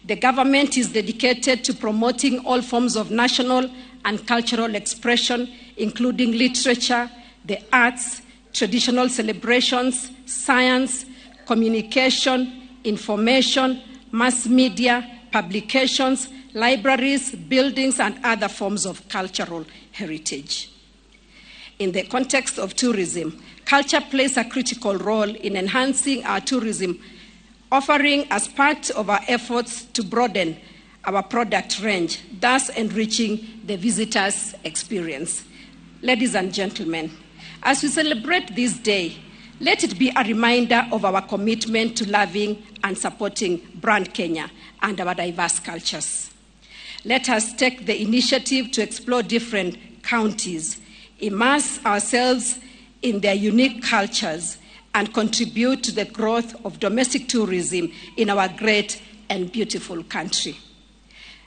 The government is dedicated to promoting all forms of national and cultural expression, including literature, the arts, traditional celebrations, science, communication, information, mass media, publications, libraries, buildings, and other forms of cultural heritage. In the context of tourism, culture plays a critical role in enhancing our tourism, offering as part of our efforts to broaden our product range, thus enriching the visitor's experience. Ladies and gentlemen, as we celebrate this day, let it be a reminder of our commitment to loving and supporting Brand Kenya and our diverse cultures. Let us take the initiative to explore different counties, immerse ourselves in their unique cultures, and contribute to the growth of domestic tourism in our great and beautiful country.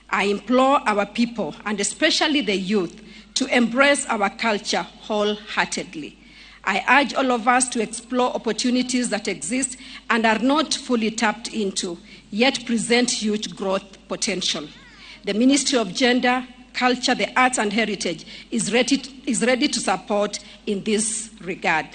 I implore our people, and especially the youth, to embrace our culture wholeheartedly. I urge all of us to explore opportunities that exist and are not fully tapped into, yet present huge growth potential. The Ministry of Gender, Culture, the Arts and Heritage is ready to support in this regard.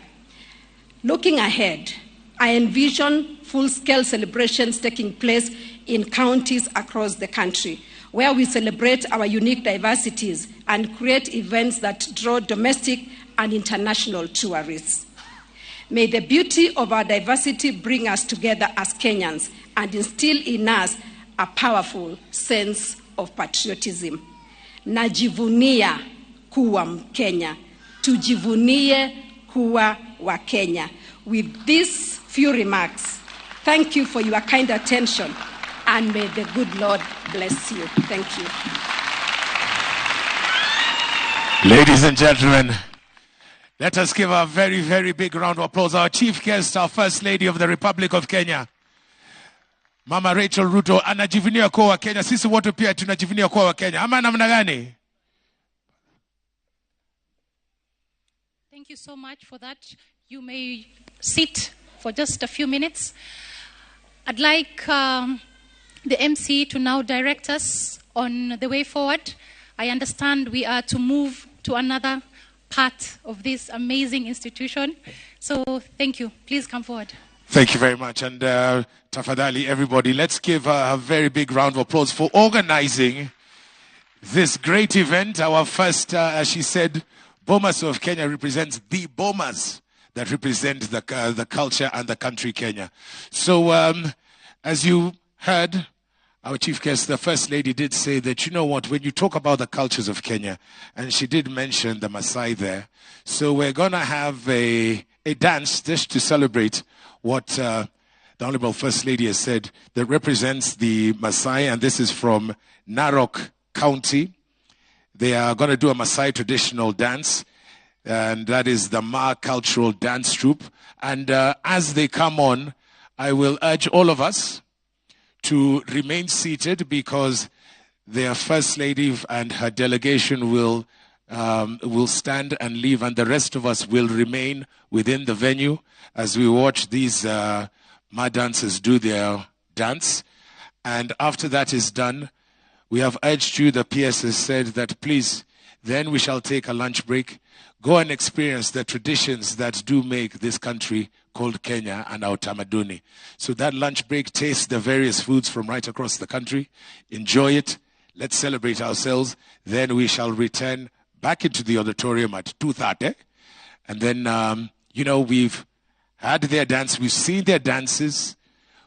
Looking ahead, I envision full-scale celebrations taking place in counties across the country, where we celebrate our unique diversities and create events that draw domestic and international tourists. May the beauty of our diversity bring us together as Kenyans and instill in us a powerful sense of patriotism. Najivunia kuwa Mkenya. Tujivunie kuwa wa Kenya. With these few remarks, thank you for your kind attention, and may the good Lord bless you. Thank you. Ladies and gentlemen, let us give a very, very big round of applause. Our chief guest, our First Lady of the Republic of Kenya, Mama Rachel Ruto, anajivunia kuwa wa Kenya. Sisi wote pia tunajivunia kuwa wa Kenya. Ama namna gani? Thank you so much for that. You may sit for just a few minutes. I'd like the MC to now direct us on the way forward. I understand we are to move to another part of this amazing institution. So thank you. Please come forward. Thank you very much. And tafadhali, everybody, let's give a very big round of applause for organizing this great event. Our first, as she said, Bomas of Kenya represents the Bomas that represent the culture and the country Kenya. So as you heard, our chief guest, the First Lady, did say that, you know what, when you talk about the cultures of Kenya, and she did mention the Maasai there, so we're going to have a dance just to celebrate what the Honorable First Lady has said that represents the Maasai, and this is from Narok County. They are going to do a Maasai traditional dance, and that is the Maa Cultural Dance Troupe. And as they come on, I will urge all of us to remain seated because their First Lady and her delegation will stand and leave, and the rest of us will remain within the venue as we watch these Maa dancers do their dance. And after that is done, we have urged you, the PS has said that please, then we shall take a lunch break, go and experience the traditions that do make this country called Kenya and our Utamaduni. So that lunch break, taste the various foods from right across the country, enjoy it, let's celebrate ourselves, then we shall return back into the auditorium at 2:30. And then, we've had their dance, we've seen their dances,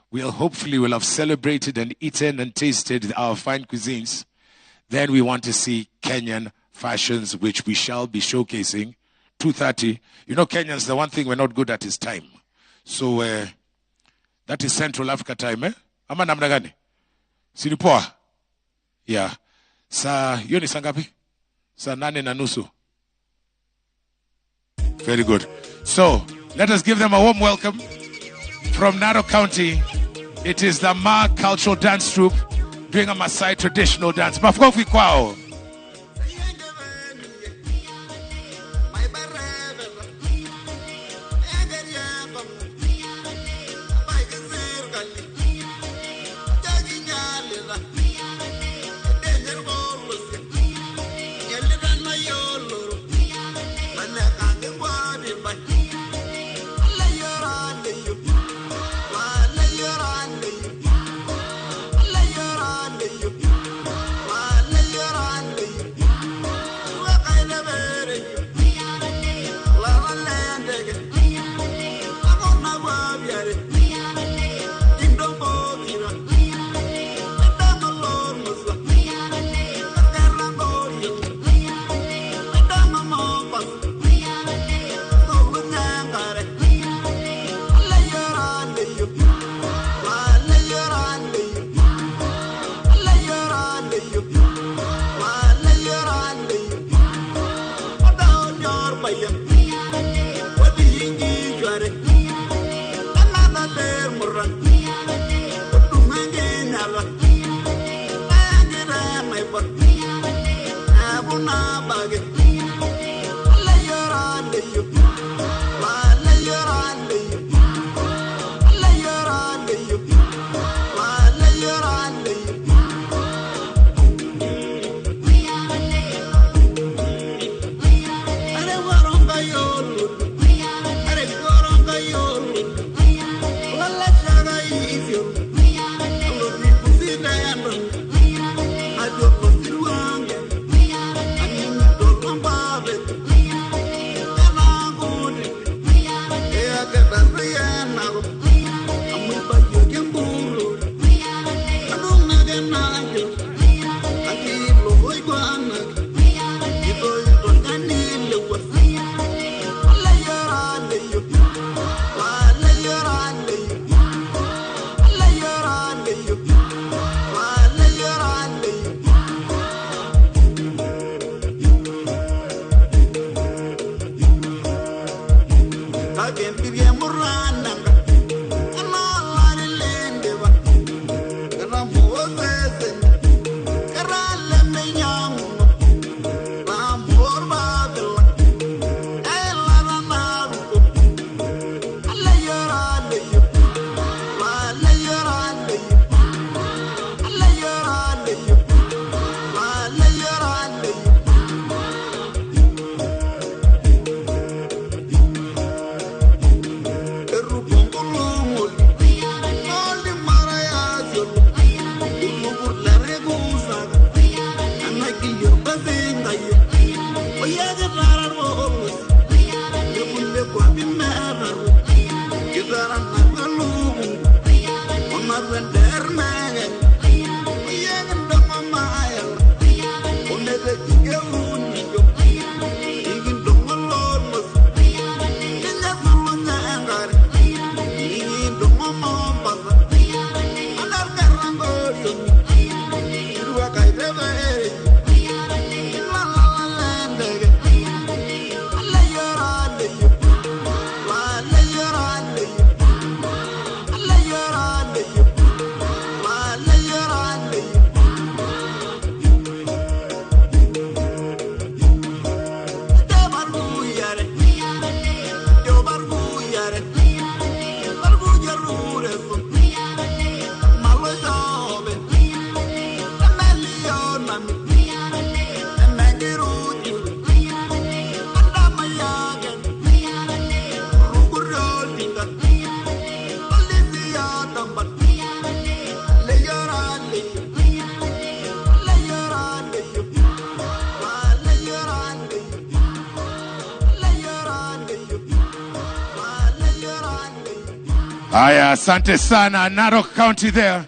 we'll have celebrated and eaten and tasted our fine cuisines. Then we want to see Kenyan fashions, which we shall be showcasing 2:30. You know, Kenyans, the one thing we're not good at is time. So That is Central Africa time, eh? Ama namna gani? Si ni poa? Yeah. Hiyo ni saa ngapi? Saa 8:30. Very good. So, let us give them a warm welcome. From Narok County, it is the Ma Cultural Dance Troupe doing a Maasai traditional dance. Makofi kwao. Haya, asante sana Narok County there.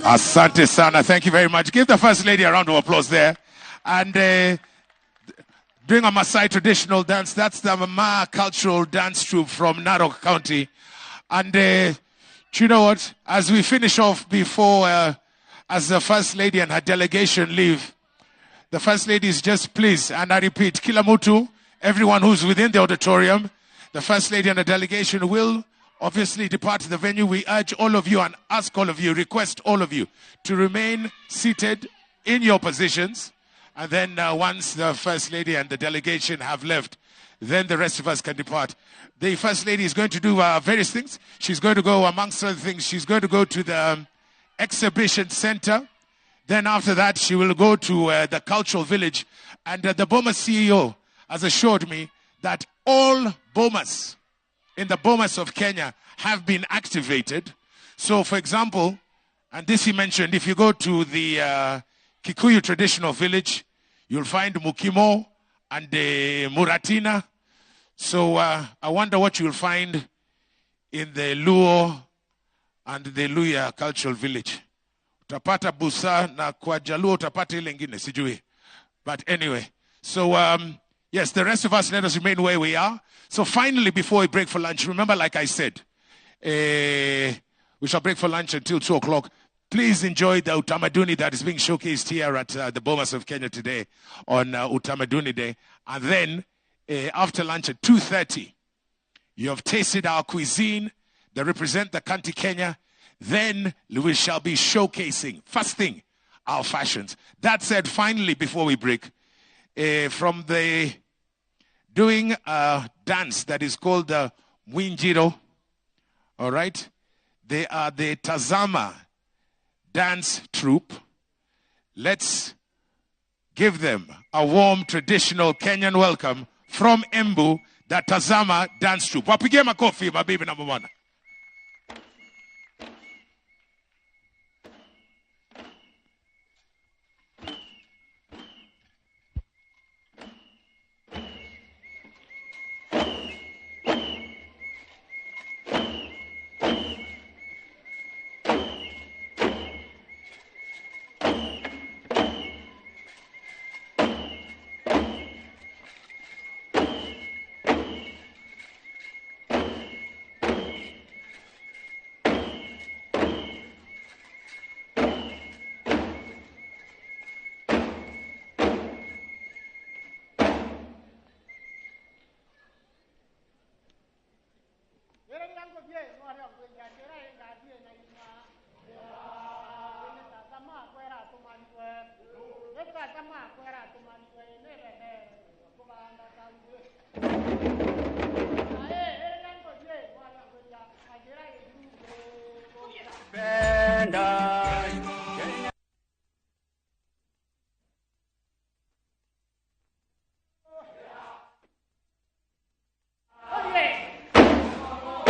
Asante sana. Thank you very much. Give the First Lady a round of applause there. And doing a Maasai traditional dance, that's the Ma cultural dance troupe from Narok County. And do you know what? As we finish off before, as the First Lady and her delegation leave, the First Lady is just please, and I repeat, Kila Mutu, everyone who's within the auditorium, the First Lady and the delegation will obviously depart the venue. We urge all of you and ask all of you, request all of you to remain seated in your positions. And then once the First Lady and the delegation have left, then the rest of us can depart. The First Lady is going to do various things. She's going to go, amongst other things, she's going to go to the exhibition center. Then after that, she will go to the cultural village. And the Boma CEO has assured me that all Bomas in the Bomas of Kenya have been activated. So, for example, and this he mentioned, if you go to the Kikuyu traditional village, you'll find Mukimo and Muratina. So, I wonder what you'll find in the Luo and the Luya cultural village. Utapata busa na kwa Jaluo utapata ile ingine, sijui. But anyway, so yes, the rest of us, let us remain where we are. So finally, before we break for lunch, remember, like I said, we shall break for lunch until 2 o'clock. Please enjoy the Utamaduni that is being showcased here at the Bomas of Kenya today on Utamaduni Day. And then after lunch at 2:30, you have tasted our cuisine that represent the country Kenya. Then we shall be showcasing, first thing, our fashions. That said, finally, before we break, from the doing a dance that is called the Mwinjiro, all right? They are the Tazama dance troupe. Let's give them a warm traditional Kenyan welcome from Embu, the Tazama dance troupe. Wapige makofi, mabibi number one. Benda